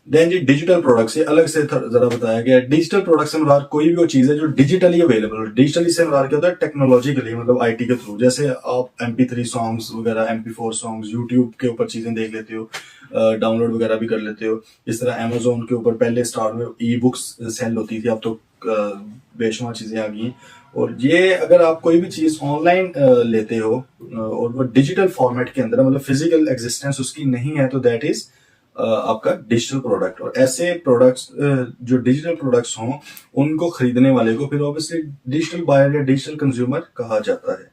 देन जी डिजिटल प्रोडक्ट्स, ये अलग से जरा बताया गया है। डिजिटल प्रोडक्ट से मुराद कोई भी वो चीज है जो डिजिटली अवेलेबल हो। डिजिटली से मुराद क्या होता है, टेक्नोलॉजिकली, मतलब आईटी के थ्रू। जैसे आप MP3 सॉन्ग्स वगैरह, MP4 सॉन्ग्स यूट्यूब के ऊपर चीजें देख लेते हो, डाउनलोड वगैरह भी कर लेते हो। इस तरह अमेजोन के ऊपर पहले स्टार्ट में ई बुक्स सेल होती थी, अब तो बेशुमार चीजें आ गई। और ये अगर आप कोई भी चीज ऑनलाइन लेते हो और वो डिजिटल फॉर्मेट के अंदर, मतलब फिजिकल एग्जिस्टेंस उसकी नहीं है, तो दैट इज आपका डिजिटल प्रोडक्ट। और ऐसे प्रोडक्ट्स जो डिजिटल प्रोडक्ट्स हों उनको खरीदने वाले को फिर ऑब्वियसली डिजिटल बायर या डिजिटल कंज्यूमर कहा जाता है।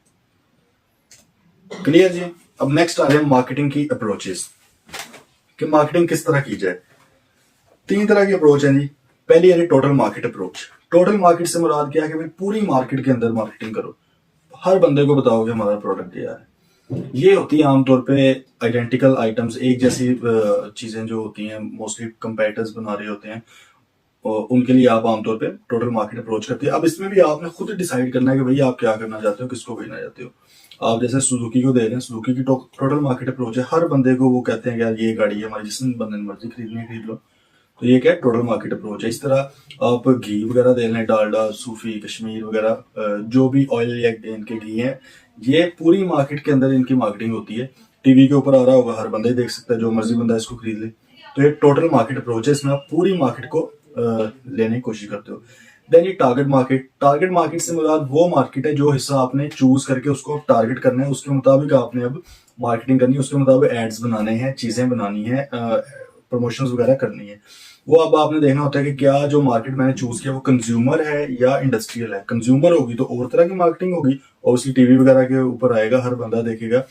क्लियर जी। अब नेक्स्ट आ रहे हैं मार्केटिंग की अप्रोचेस, कि मार्केटिंग किस तरह की जाए। 3 तरह की अप्रोच है जी। पहली है total market approach. Total market से मुराद क्या है कि भाई पूरी मार्केट के अंदर मार्केटिंग करो, हर बंदे को बताओ कि हमारा प्रोडक्ट क्या है। ये होती है आमतौर पे आइडेंटिकल आइटम्स, एक जैसी चीजें जो होती हैं, मोस्टली कंपेटिटर्स बना रहे होते हैं, और उनके लिए आप आमतौर पे टोटल मार्केट अप्रोच करते हैं। अब इसमें भी आपने खुद डिसाइड करना है कि भाई आप क्या करना चाहते हो, किसको भेजना चाहते हो। आप जैसे सुजुकी को दे रहे हैं, सुजुकी की टोटल मार्केट अप्रोच है, हर बंदे को वो कहते हैं कि यार ये गाड़ी है हमारी, जिस बंदे ने मर्जी खरीदनी है खरीद लो। तो ये क्या है, टोटल मार्केट अप्रोच है। इस तरह आप घी वगैरह दे रहे हैं, डालडा, सूफी, कश्मीर वगैरह, जो भी ऑयल या इनके घी हैं, ये पूरी मार्केट के अंदर इनकी मार्केटिंग होती है। टीवी के ऊपर आ रहा होगा, हर बंदा ही देख सकता है, जो मर्जी बंदा इसको खरीद ले। तो ये टोटल मार्केट अप्रोच है, इसमें आप पूरी मार्केट को लेने की कोशिश करते हो। देन ये टारगेट मार्केट। टारगेट मार्केट से मुराद वो मार्केट है जो हिस्सा आपने चूज करके उसको टारगेट करना है, उसके मुताबिक आपने अब मार्केटिंग करनी है, उसके मुताबिक एड्स बनाने हैं, चीजें बनानी है, प्रमोशंस वगैरह करनी है। वो अब आपने देखना होता है कि क्या जो मार्केट मैंने चूज किया वो कंज्यूमर है या इंडस्ट्रियल है। कंज्यूमर होगी तो और तरह की मार्केटिंग होगी, ऑब्वियसली टीवी वगैरह के ऊपर आएगा, हर बंदा देखेगा।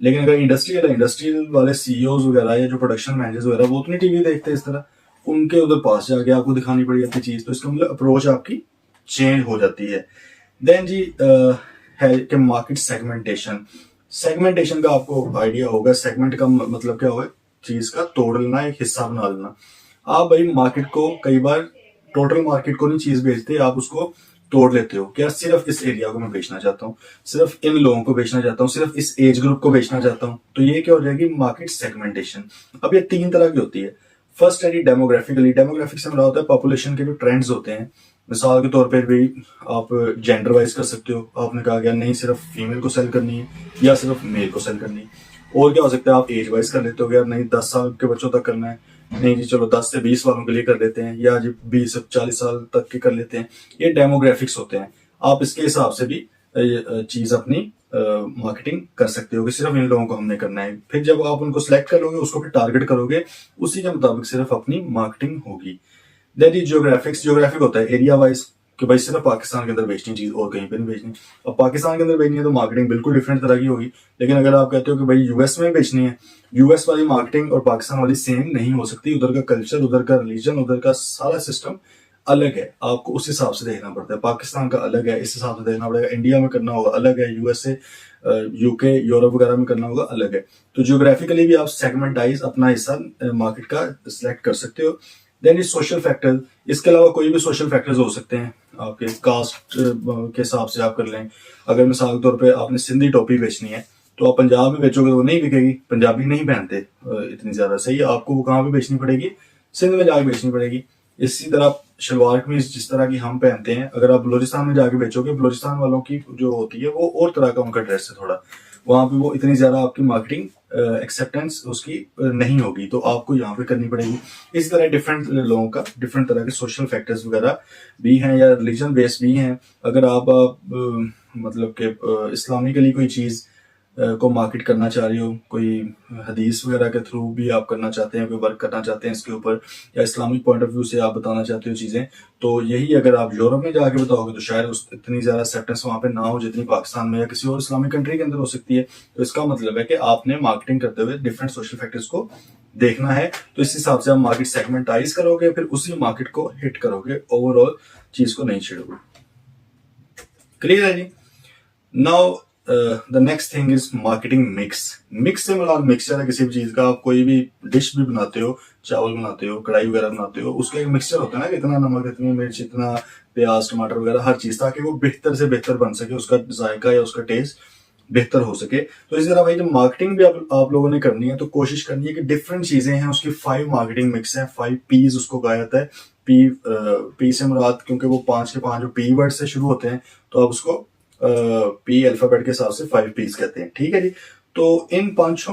लेकिन अगर इंडस्ट्रियल है, इंडस्ट्रियल वाले सीईओज वगैरह या जो प्रोडक्शन मैनेजर्स वगैरह, वो उतनी टीवी देखते हैं इस तरह, उनके उधर पास जाके आपको दिखानी पड़ी जाती चीज, तो इसका मतलब अप्रोच आपकी चेंज हो जाती है। देन जी है कि मार्केट सेगमेंटेशन। सेगमेंटेशन का आपको आइडिया होगा, सेगमेंट का मतलब क्या होगा, चीज का तोड़ लेना, एक हिस्सा बना लेना। आप भाई मार्केट को कई बार टोटल मार्केट को नहीं चीज बेचते, आप उसको तोड़ लेते हो। क्या सिर्फ इस एरिया को मैं बेचना चाहता हूँ, सिर्फ इन लोगों को बेचना चाहता हूँ, सिर्फ इस एज ग्रुप को बेचना चाहता हूँ, तो ये क्या हो जाएगी, मार्केट सेगमेंटेशन। अब ये 3 तरह की होती है। फर्स्ट है डेमोग्राफिकली। डेमोग्राफिक से मतलब होता है पॉपुलेशन के जो ट्रेंड्स होते हैं। मिसाल के तौर पर भी आप जेंडर वाइज कर सकते हो, आपने कहा गया नहीं सिर्फ फीमेल को सेल करनी है या सिर्फ मेल को सेल करनी है। और क्या हो सकता है, आप एज वाइज कर लेते हो, यार नहीं 10 साल के बच्चों तक करना है, नहीं जी चलो 10 से 20 वालों के लिए कर लेते हैं, या जी 20 से 40 साल तक के कर लेते हैं। ये डेमोग्राफिक्स होते हैं। आप इसके हिसाब से भी चीज अपनी मार्केटिंग कर सकते हो कि सिर्फ इन लोगों को हमने करना है। फिर जब आप उनको सिलेक्ट कर लोगे, उसको फिर टारगेट करोगे, उसी के मुताबिक सिर्फ अपनी मार्केटिंग होगी। देन जी जियोग्राफिक्स। जियोग्राफिक होता है एरिया वाइज, कि भाई सिर्फ पाकिस्तान के अंदर बेचनी चीज और कहीं पे नहीं बेचनी। अब पाकिस्तान के अंदर बेचनी है तो मार्केटिंग बिल्कुल डिफरेंट तरह की होगी। लेकिन अगर आप कहते हो कि भाई यूएस में बेचनी है, यूएस वाली मार्केटिंग और पाकिस्तान वाली सेम नहीं हो सकती। उधर का कल्चर, उधर का रिलीजन, उधर का सारा सिस्टम अलग है, आपको उस हिसाब से देखना पड़ता है। पाकिस्तान का अलग है, इस हिसाब से देखना पड़ेगा। इंडिया में करना होगा अलग है, यूएसए, यूके, यूरोप वगैरह में करना होगा अलग है। तो जियोग्राफिकली भी आप सेगमेंटाइज अपना हिस्सा मार्केट का सिलेक्ट कर सकते हो। Then is social factor. इसके अलावा कोई भी सोशल फैक्टर्स हो सकते हैं, आपके कास्ट के हिसाब से आप कर लें। अगर मिसाल के तौर पे आपने सिंधी टोपी बेचनी है तो आप पंजाब में बेचोगे तो वो नहीं बिकेगी, पंजाबी नहीं पहनते इतनी ज्यादा, सही है। आपको वो कहाँ पे बेचनी पड़ेगी, सिंध में जाके बेचनी पड़ेगी। इसी तरह शलवार कमीज जिस तरह की हम पहनते हैं, अगर आप बलोचिस्तान में जाके बेचोगे, बलोचिस्तान वालों की जो होती है वो और तरह का उनका ड्रेस है थोड़ा, वहां पे वो इतनी ज्यादा आपकी मार्केटिंग एक्सेप्टेंस उसकी नहीं होगी, तो आपको यहाँ पे करनी पड़ेगी। इसी तरह डिफरेंट लोगों का डिफरेंट तरह के सोशल फैक्टर्स वगैरह भी हैं या रिलीजन बेस्ड भी हैं। अगर आप मतलब कि इस्लामिकली कोई चीज़ को मार्केट करना चाह रहे हो, कोई हदीस वगैरह के थ्रू भी आप करना चाहते हैं, कोई वर्क करना चाहते हैं इसके ऊपर, या इस्लामिक पॉइंट ऑफ व्यू से आप बताना चाहते हो चीज़ें, तो यही अगर आप यूरोप में जाके बताओगे तो शायद उस इतनी ज़्यादा एक्सेप्टेंस वहाँ पे ना हो जितनी पाकिस्तान में या किसी और इस्लामिक कंट्री के अंदर हो सकती है। तो इसका मतलब है कि आपने मार्केटिंग करते हुए डिफरेंट सोशल फैक्टर्स को देखना है, तो इस हिसाब से आप मार्केट सेगमेंटाइज करोगे, फिर उसी मार्केट को हिट करोगे, ओवरऑल चीज़ को नहीं छेड़ोगे। क्लियर है जी? Now the next thing is marketing mix. Mix से मतलब मिक्सचर है किसी भी चीज का। आप कोई भी डिश भी बनाते हो, चावल बनाते हो, कढ़ाई वगैरह बनाते हो, उसका एक मिक्सचर होता है ना, इतना नमक, इतनी मिर्च, इतना प्याज, टमाटर वगैरह हर चीज, ताकि वो बेहतर से बेहतर बन सके, उसका जायका या उसका टेस्ट बेहतर हो सके। तो इस तरह भाई जब मार्केटिंग भी आप लोगों ने करनी है तो कोशिश करनी है कि डिफरेंट चीजें हैं, उसकी 5 मार्केटिंग मिक्स है, 5 पीज उसको कहा जाता है। पी से मुराद, क्योंकि वो 5 के 5 जो पी वर्ड से शुरू होते हैं, तो आप उसको पी अल्फाबेट के हिसाब से 5 पीस कहते हैं। ठीक है जी? तो इन 5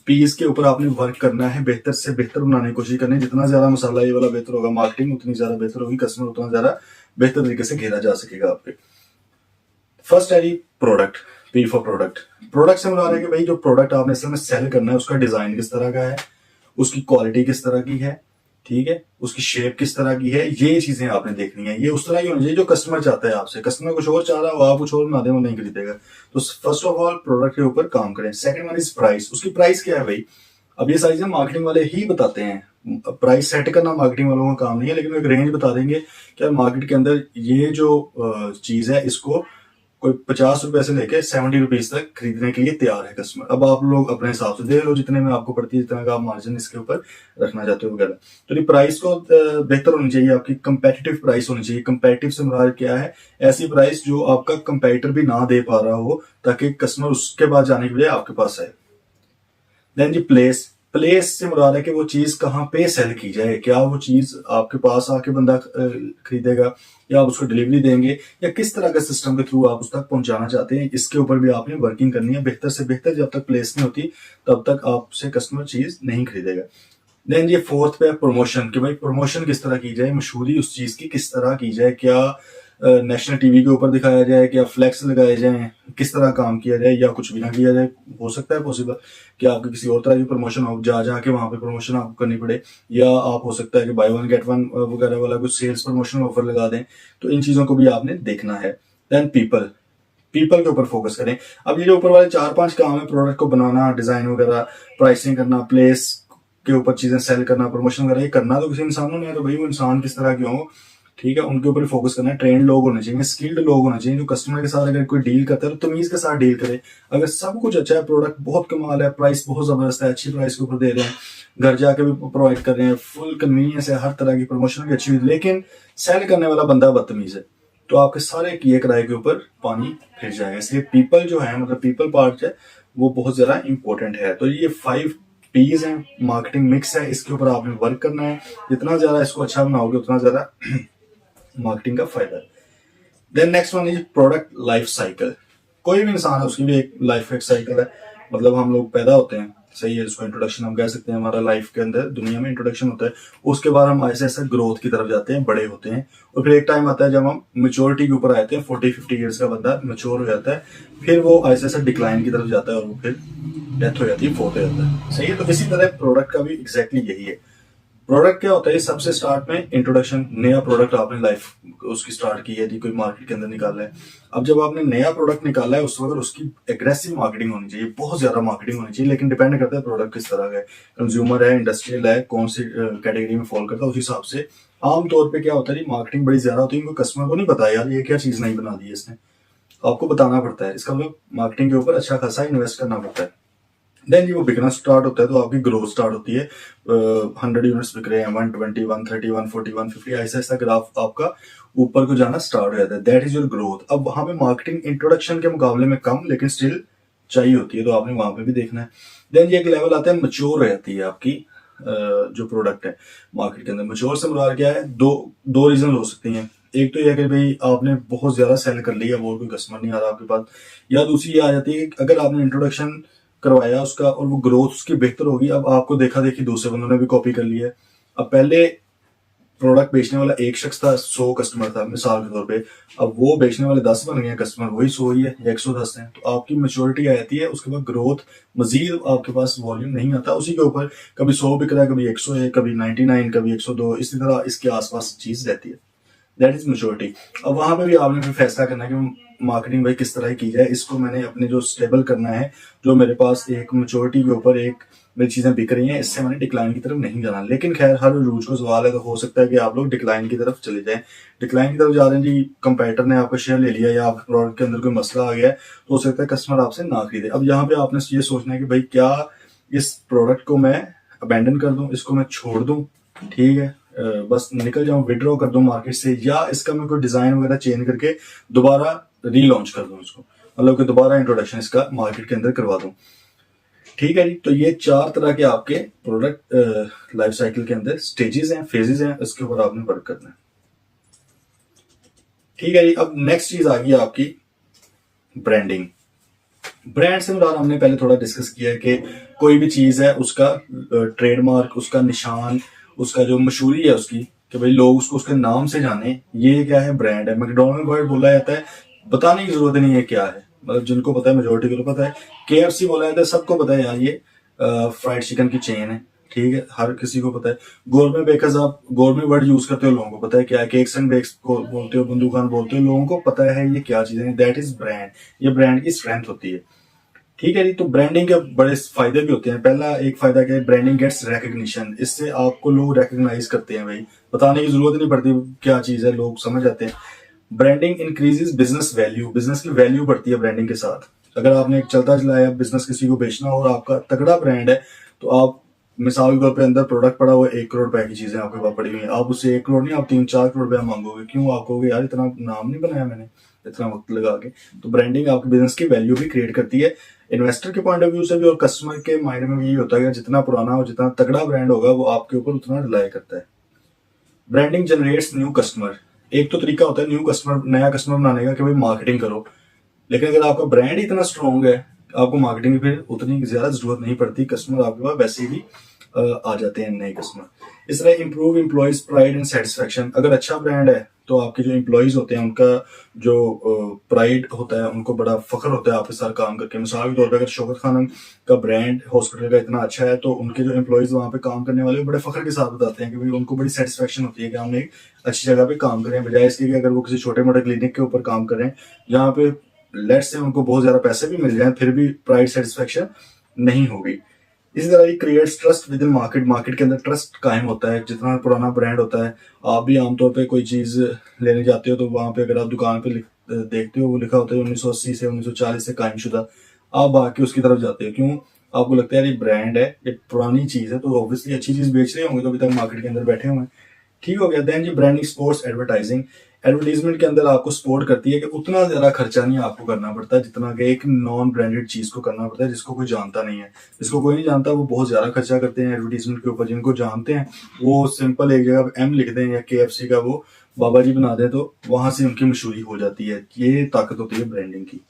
पीस के ऊपर आपने वर्क करना है, बेहतर से बेहतर बनाने की कोशिश करनी है। जितना ज्यादा मसाला ये वाला बेहतर होगा, मार्केटिंग उतनी ज्यादा बेहतर होगी, कस्टमर उतना ज्यादा बेहतर तरीके से घेरा जा सकेगा आपके। फर्स्ट है जी product, P for product. Product से मुराद है कि भाई जो प्रोडक्ट आपने असल में सेल करना है उसका डिजाइन किस तरह का है, उसकी क्वालिटी किस तरह की है, ठीक है, उसकी शेप किस तरह की है, ये चीजें आपने देखनी है। ये उस तरह की होनी चाहिए जो कस्टमर चाहता है आपसे। कस्टमर कुछ और चाह रहा हो, आप कुछ और बना दे, वो नहीं खरीदेगा। तो फर्स्ट ऑफ ऑल प्रोडक्ट के ऊपर काम करें। Second one is price. उसकी प्राइस क्या है भाई? अब ये सारी चीजें मार्केटिंग वाले ही बताते हैं। प्राइस सेट करना मार्केटिंग वालों का काम नहीं है, लेकिन एक रेंज बता देंगे कि मार्केट के अंदर ये जो चीज है, इसको कोई 50 रुपए से लेके 70 रुपीज तक खरीदने के लिए तैयार है कस्टमर। अब आप लोग अपने हिसाब से देख लो, जितने में आपको पड़ती है, जितना का आप मार्जिन इसके ऊपर रखना चाहते हो वगैरह। तो प्राइस को बेहतर होनी चाहिए, आपकी कंपेटिटिव प्राइस होनी चाहिए। कंपेटिटिव से मुराद क्या है? ऐसी प्राइस जो आपका कंपेटिटर भी ना दे पा रहा हो, ताकि कस्टमर उसके पास जाने के लिए आपके पास आए। देन जी प्लेस। प्लेस से मुराद है कि वो चीज कहाँ पे सेल की जाए। क्या वो चीज आपके पास आके बंदा खरीदेगा, या आप उसको डिलीवरी देंगे, या किस तरह का सिस्टम के थ्रू आप उस तक पहुंचाना चाहते हैं, इसके ऊपर भी आपने वर्किंग करनी है। बेहतर से बेहतर जब तक प्लेस नहीं होती तब तक आपसे कस्टमर चीज नहीं खरीदेगा। देन ये फोर्थ पे प्रमोशन, कि भाई प्रमोशन किस तरह की जाए, मशहूरी उस चीज की किस तरह की जाए, क्या नेशनल टीवी के ऊपर दिखाया जाए, क्या फ्लैक्स लगाए जाए, किस तरह काम किया जाए, या कुछ भी ना किया जाए। हो सकता है पॉसिबल कि आपकी किसी और तरह की प्रमोशन हो, जाके वहां पे प्रमोशन आपको करनी पड़े, या आप हो सकता है कि बाय वन गेट वन वगैरह वाला कुछ सेल्स प्रमोशन ऑफर लगा दें। तो इन चीजों को भी आपने देखना है। देन पीपल के ऊपर फोकस करें। अब ये जो ऊपर वाले 4-5 काम है, प्रोडक्ट को बनाना, डिजाइन वगैरह, प्राइसिंग करना, प्लेस के ऊपर चीजें सेल करना, प्रमोशन वगैरह, ये करना तो किसी इंसान ने है, तो भाई वो इंसान किस तरह के हो, ठीक है, उनके ऊपर फोकस करना है। ट्रेंड लोग होने चाहिए, स्किल्ड लोग होने चाहिए, जो कस्टमर के साथ अगर कोई डील करता है तो तमीज के साथ डील करे। अगर सब कुछ अच्छा है, प्रोडक्ट बहुत कमाल है, प्राइस बहुत जबरदस्त है, अच्छी प्राइस के ऊपर दे रहे हैं, घर जाके भी प्रोवाइड कर रहे हैं, फुल कन्वीनियंस है, हर तरह की प्रमोशन भी अच्छी हुई, लेकिन सेल करने वाला बंदा बदतमीज है, तो आपके सारे किए कराए के ऊपर पानी फिर जाएगा। इसलिए पीपल जो है, मतलब पीपल पार्ट है, वो बहुत ज्यादा इंपॉर्टेंट है। तो ये 5 पीज है, मार्केटिंग मिक्स है, इसके ऊपर आपने वर्क करना है। जितना ज्यादा इसको अच्छा बनाओगे उतना ज्यादा मार्केटिंग का फायदा है। Then next one is product life cycle. कोई भी इंसान है, उसकी भी एक लाइफ एक साइकिल है। मतलब हम लोग पैदा होते हैं, सही है, इसको इंट्रोडक्शन हम कह सकते हैं, हमारा लाइफ के अंदर दुनिया में इंट्रोडक्शन होता है। उसके बाद हम ऐसे ऐसे ग्रोथ की तरफ जाते हैं, बड़े होते हैं, और फिर एक टाइम आता है जब हम मेच्योरिटी के ऊपर आते हैं। 40-50 ईयर्स का बंदा मेच्योर हो जाता है, फिर वो ऐसे ऐसे डिक्लाइन की तरफ जाता है, और वो फिर डेथ हो जाती है, फोर्थ हो जाता है। सही है? तो इसी तरह प्रोडक्ट का भी एग्जैक्टली यही है। प्रोडक्ट क्या होता है? सबसे स्टार्ट में इंट्रोडक्शन, नया प्रोडक्ट आपने लाइफ उसकी स्टार्ट की है, यदि कोई मार्केट के अंदर निकाला है। अब जब आपने नया प्रोडक्ट निकाला है, उस वक्त उसकी एग्रेसिव मार्केटिंग होनी चाहिए, बहुत ज्यादा मार्केटिंग होनी चाहिए, लेकिन डिपेंड करता है प्रोडक्ट किस तरह का है, कंज्यूमर है, इंडस्ट्रियल है, कौन सी कैटेगरी में फॉल करता है, उस हिसाब से। आमतौर पर क्या होता है, मार्केटिंग बड़ी ज्यादा होती है, उनको कस्टमर को नहीं पता यार ये क्या चीज नहीं बना दी है इसने, आपको बताना पड़ता है। इसका मतलब मार्केटिंग के ऊपर अच्छा खासा इन्वेस्ट करना पड़ता है। देन जी वो बिकना स्टार्ट होता है, तो आपकी ग्रोथ स्टार्ट होती है। 100 यूनिट्स बिक रहे हैं, 120, 130, 140, 150, ऐसा ऐसा ग्राफ आपका ऊपर को जाना स्टार्ट हो जाता है। That is your growth. अब वहां पे मार्केटिंग इंट्रोडक्शन के मुकाबले में कम, लेकिन स्टिल चाहिए होती है, तो आपने वहां पे भी देखना है। देन ये एक लेवल आता है, मच्योर रहती है आपकी जो प्रोडक्ट है मार्केट के अंदर। मच्योर से मुराद क्या है? दो रीजन हो सकती हैं। एक तो यह कि भाई आपने बहुत ज्यादा सेल कर लिया, वो कोई कस्टमर नहीं आ रहा आपके पास, या दूसरी ये आ जाती है कि अगर आपने इंट्रोडक्शन करवाया उसका और वो ग्रोथ उसकी बेहतर होगी। अब आपको देखा देखी दूसरे बंदों ने भी कॉपी कर लिया है। अब पहले प्रोडक्ट बेचने वाला एक शख्स था, 100 कस्टमर था मिसाल के तौर पे, अब वो बेचने वाले 10 बन गए कस्टमर, वही 100 ही है या 110 है। तो आपकी मेच्योरिटी आती है, उसके बाद ग्रोथ मजीद आपके पास वॉल्यूम नहीं आता, उसी के ऊपर कभी 100 बिक रहा है, कभी 100 है, कभी 99, कभी 102, इसी तरह इसके आसपास चीज रहती है। That is maturity. अब वहां पे भी आपने फिर फैसला करना है कि मार्केटिंग भाई किस तरह की जाए। इसको मैंने अपने जो स्टेबल करना है, जो मेरे पास एक मेच्योरिटी के ऊपर एक मेरी चीजें बिक रही हैं, इससे मैंने डिक्लाइन की तरफ नहीं जाना। लेकिन खैर हर रोज को सवाल है, तो हो सकता है कि आप लोग डिक्लाइन की तरफ चले जाएं। डिक्लाइन की तरफ जा रहे हैं जी, कंपेटिटर ने आपका शेयर ले लिया या आपके प्रोडक्ट के अंदर कोई मसला आ गया है, तो हो सकता है कस्टमर आपसे ना खरीदे। अब यहाँ पे आपने ये सोचना है कि भाई क्या इस प्रोडक्ट को मैं अबेंडन कर दूं, इसको मैं छोड़ दूं, ठीक है, बस निकल जाऊं, विड्रॉ कर दूं मार्केट से, या इसका मैं कोई डिजाइन वगैरह चेंज करके दोबारा रीलॉन्च कर दूं इसको, मतलब कि दोबारा इंट्रोडक्शन इसका मार्केट के अंदर करवा दूं। ठीक है जी। तो ये 4 तरह के आपके प्रोडक्ट लाइफ साइकिल के अंदर स्टेजेस हैं, फेजेस हैं, इसके ऊपर आपने वर्क करना है। ठीक है जी। अब नेक्स्ट चीज आ गई आपकी ब्रांडिंग। ब्रांड से मुराद हमने पहले थोड़ा डिस्कस किया है कि कोई भी चीज है उसका ट्रेडमार्क, उसका निशान, उसका जो मशहूरी है उसकी, कि भाई लोग उसको उसके नाम से जाने, ये क्या है, ब्रांड है। मैकडॉनल्ड वर्ड बोला जाता है, बताने की जरूरत नहीं है क्या है, मतलब जिनको पता है, मेजोरिटी को पता है। KFC बोला जाता है, सबको पता है यार ये फ्राइड चिकन की चेन है, ठीक है, हर किसी को पता है। गोरमे बेकर्स, आप गोरमे वर्ड यूज करते हो, लोगों को पता है क्या है। केक्स एंड बेक्स को बोलते हो, बंदू खान बोलते हो, लोगों को पता है ये क्या चीजें हैं। That is brand. ये ब्रांड की स्ट्रेंथ होती है। ठीक है जी। तो ब्रांडिंग के बड़े फायदे भी होते हैं। पहला एक फायदा क्या है, ब्रांडिंग गेट्स रिकग्निशन। इससे आपको लोग रिकग्नाइज करते हैं, भाई बताने की जरूरत नहीं पड़ती क्या चीज है, लोग समझ जाते हैं। Branding increases business value. Business की वैल्यू बढ़ती है ब्रांडिंग के साथ। अगर आपने एक चलता चलाया बिजनेस किसी को बेचना हो और आपका तगड़ा ब्रांड है, तो आप मिसाल के तौर पे अंदर प्रोडक्ट पड़ा हुआ है, 1 करोड़ रुपए की चीजें आपके पास पड़ी हुई है, आप उससे 1 करोड़ नहीं, आप 3-4 करोड़ रुपया मांगोगे। क्यों? आप कहोगे यार इतना नाम नहीं बनाया मैंने इतना वक्त लगा के। तो ब्रांडिंग आपके बिजनेस की वैल्यू भी क्रिएट करती है, इन्वेस्टर के पॉइंट ऑफ व्यू से भी और कस्टमर के माइंड में भी यही होता है कि जितना पुराना और जितना तगड़ा ब्रांड होगा वो आपके ऊपर उतना रिलाई करता है। Branding generates new customer. एक तो तरीका होता है न्यू कस्टमर, नया कस्टमर बनाने का, कि भाई मार्केटिंग करो। लेकिन अगर आपका ब्रांड ही इतना स्ट्रॉन्ग है, आपको मार्केटिंग की फिर उतनी ज्यादा जरूरत नहीं पड़ती, कस्टमर आपके पास वैसे ही आ जाते हैं नए कस्टमर। इस तरह improve employees pride and satisfaction. अगर अच्छा ब्रांड है तो आपके जो एम्प्लॉयज होते हैं उनका जो प्राइड होता है, उनको बड़ा फख्र होता है आपके साथ काम करके। मिसाल के तौर पर अगर शौकत खानम का ब्रांड हॉस्पिटल का इतना अच्छा है, तो उनके जो एम्प्लॉयज वहां पे काम करने वाले बड़े फख्र के साथ बताते हैं कि भाई उनको बड़ी सेटिस्फेक्शन होती है कि हमने एक अच्छी जगह पे काम करें, बजाय इसके कि अगर वो किसी छोटे मोटे क्लिनिक के ऊपर काम करें जहाँ पे लेट्स से उनको बहुत ज्यादा पैसे भी मिल जाए, फिर भी प्राइड सेटिस्फेक्शन नहीं होगी। इसी तरह ये creates trust with in market. Market के अंदर ट्रस्ट कायम होता है। जितना पुराना ब्रांड होता है, आप भी आमतौर पे कोई चीज लेने जाते हो तो वहां पे अगर आप दुकान पे देखते हो वो लिखा होता है 1980 से 1940 से कायमशुदा, आप आके उसकी तरफ जाते हो। क्यों? आपको लगता है यार ये ब्रांड है, ये पुरानी चीज है, तो ऑब्वियसली अच्छी चीज बेच रहे होंगे, तो अभी तक मार्केट के अंदर बैठे हुए हैं। ठीक हो गया। देन जी ब्रांडिंग स्पोर्ट्स एडवर्टाइजिंग। एडवर्टीजमेंट के अंदर आपको सपोर्ट करती है कि उतना ज्यादा खर्चा नहीं आपको करना पड़ता जितना कि एक नॉन ब्रांडेड चीज को करना पड़ता है, जिसको कोई जानता नहीं है। जिसको कोई नहीं जानता वो बहुत ज्यादा खर्चा करते हैं एडवर्टीजमेंट के ऊपर। जिनको जानते हैं वो सिंपल एक जगह M लिख दें या KFC का वो बाबा जी बना दें, तो वहां से उनकी मशहूरी हो जाती है। ये ताकत होती है ब्रांडिंग की।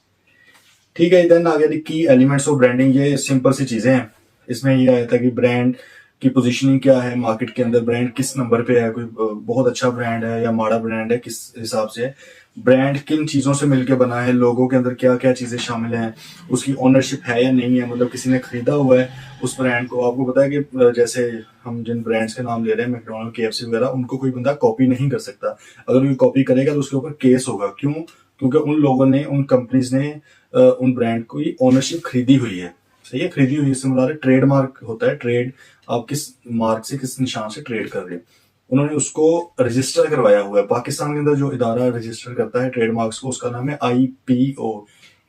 ठीक है। देन आ गया की एलिमेंट्स ऑफ ब्रांडिंग। ये सिंपल सी चीजें हैं। इसमें ये आया था कि ब्रांड की पोजीशनिंग क्या है मार्केट के अंदर, ब्रांड किस नंबर पे है, कोई बहुत अच्छा ब्रांड है या माड़ा ब्रांड है, किस हिसाब से है, ब्रांड किन चीजों से मिलकर बना है, लोगों के अंदर क्या क्या चीजें शामिल हैं, उसकी ओनरशिप है या नहीं है, मतलब किसी ने खरीदा हुआ है उस ब्रांड को। आपको पता है कि जैसे हम जिन ब्रांड्स के नाम ले रहे हैं, मैकडॉनल्ड, KFC वगैरह, उनको कोई बंदा कॉपी नहीं कर सकता। अगर कोई कॉपी करेगा तो उसके ऊपर केस होगा। क्यों? क्योंकि उन लोगों ने, उन कंपनीज ने उन ब्रांड की ओनरशिप खरीदी हुई है। सही है, खरीदी हुई। इससे मुराद ट्रेडमार्क होता है। ट्रेड, आप किस मार्क से, किस निशान से ट्रेड कर रहे हैं, उन्होंने उसको रजिस्टर करवाया हुआ है। पाकिस्तान के अंदर जो इदारा रजिस्टर करता है ट्रेडमार्क्स को, उसका नाम है IPO,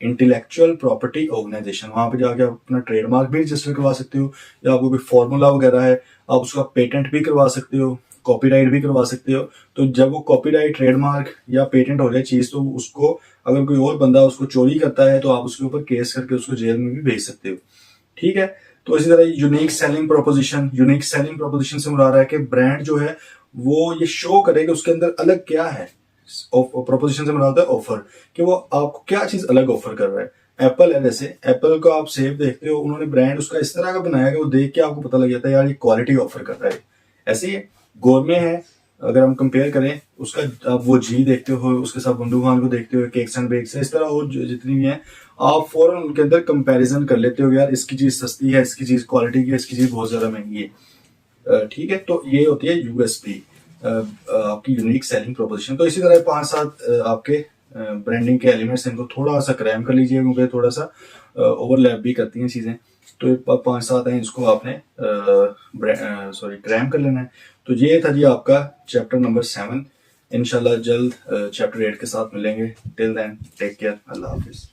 इंटेलेक्चुअल प्रॉपर्टी ऑर्गेनाइजेशन। वहां पे जाके आप अपना ट्रेडमार्क भी रजिस्टर करवा सकते हो, या आपको कोई फॉर्मूला वगैरह है आप उसका पेटेंट भी करवा सकते हो, कॉपीराइट भी करवा सकते हो। तो जब वो कॉपीराइट, ट्रेडमार्क या पेटेंट हो जाए चीज, तो उसको अगर कोई और बंदा उसको चोरी करता है तो आप उसके ऊपर केस करके उसको जेल में भी भेज सकते हो। ठीक है। तो इसी तरह unique selling proposition. Unique selling proposition से मुराद है कि ब्रांड जो है वो ये शो करे कि उसके अंदर अलग क्या है। प्रोपोजिशन से मुराद है ऑफर, कि वो आपको क्या चीज अलग ऑफर कर रहा है। एप्पल है, जैसे एप्पल को आप सेब देखते हो, उन्होंने ब्रांड उसका इस तरह का बनाया कि वो देख के आपको पता लग जाता है यार ये क्वालिटी ऑफर कर रहा है। ऐसे ही गोरमे है, अगर हम कंपेयर करें उसका, आप वो जी देखते हो, उसके साथ बंधु खान को देखते हो, केक्स एंड बेक्स है, इस तरह वो जितनी भी है, आप फौरन उनके अंदर कंपैरिजन कर लेते हो यार इसकी चीज सस्ती है, इसकी चीज क्वालिटी की है, इसकी चीज बहुत ज्यादा महंगी है। ठीक है, तो ये होती है यूएसपी, आपकी यूनिक सेलिंग प्रोपोजिशन। तो इसी तरह 5-7 आपके ब्रांडिंग के एलिमेंट्स, इनको थोड़ा सा क्रैम कर लीजिए क्योंकि थोड़ा सा ओवरलैप भी करती हैं चीजें। तो ये 5-7 हैं, इसको आपने क्रैम कर लेना है। तो ये था जी आपका चैप्टर नंबर 7। इंशाल्लाह जल्द चैप्टर 8 के साथ मिलेंगे। टिल देन टेक केयर, अल्लाह हाफिज।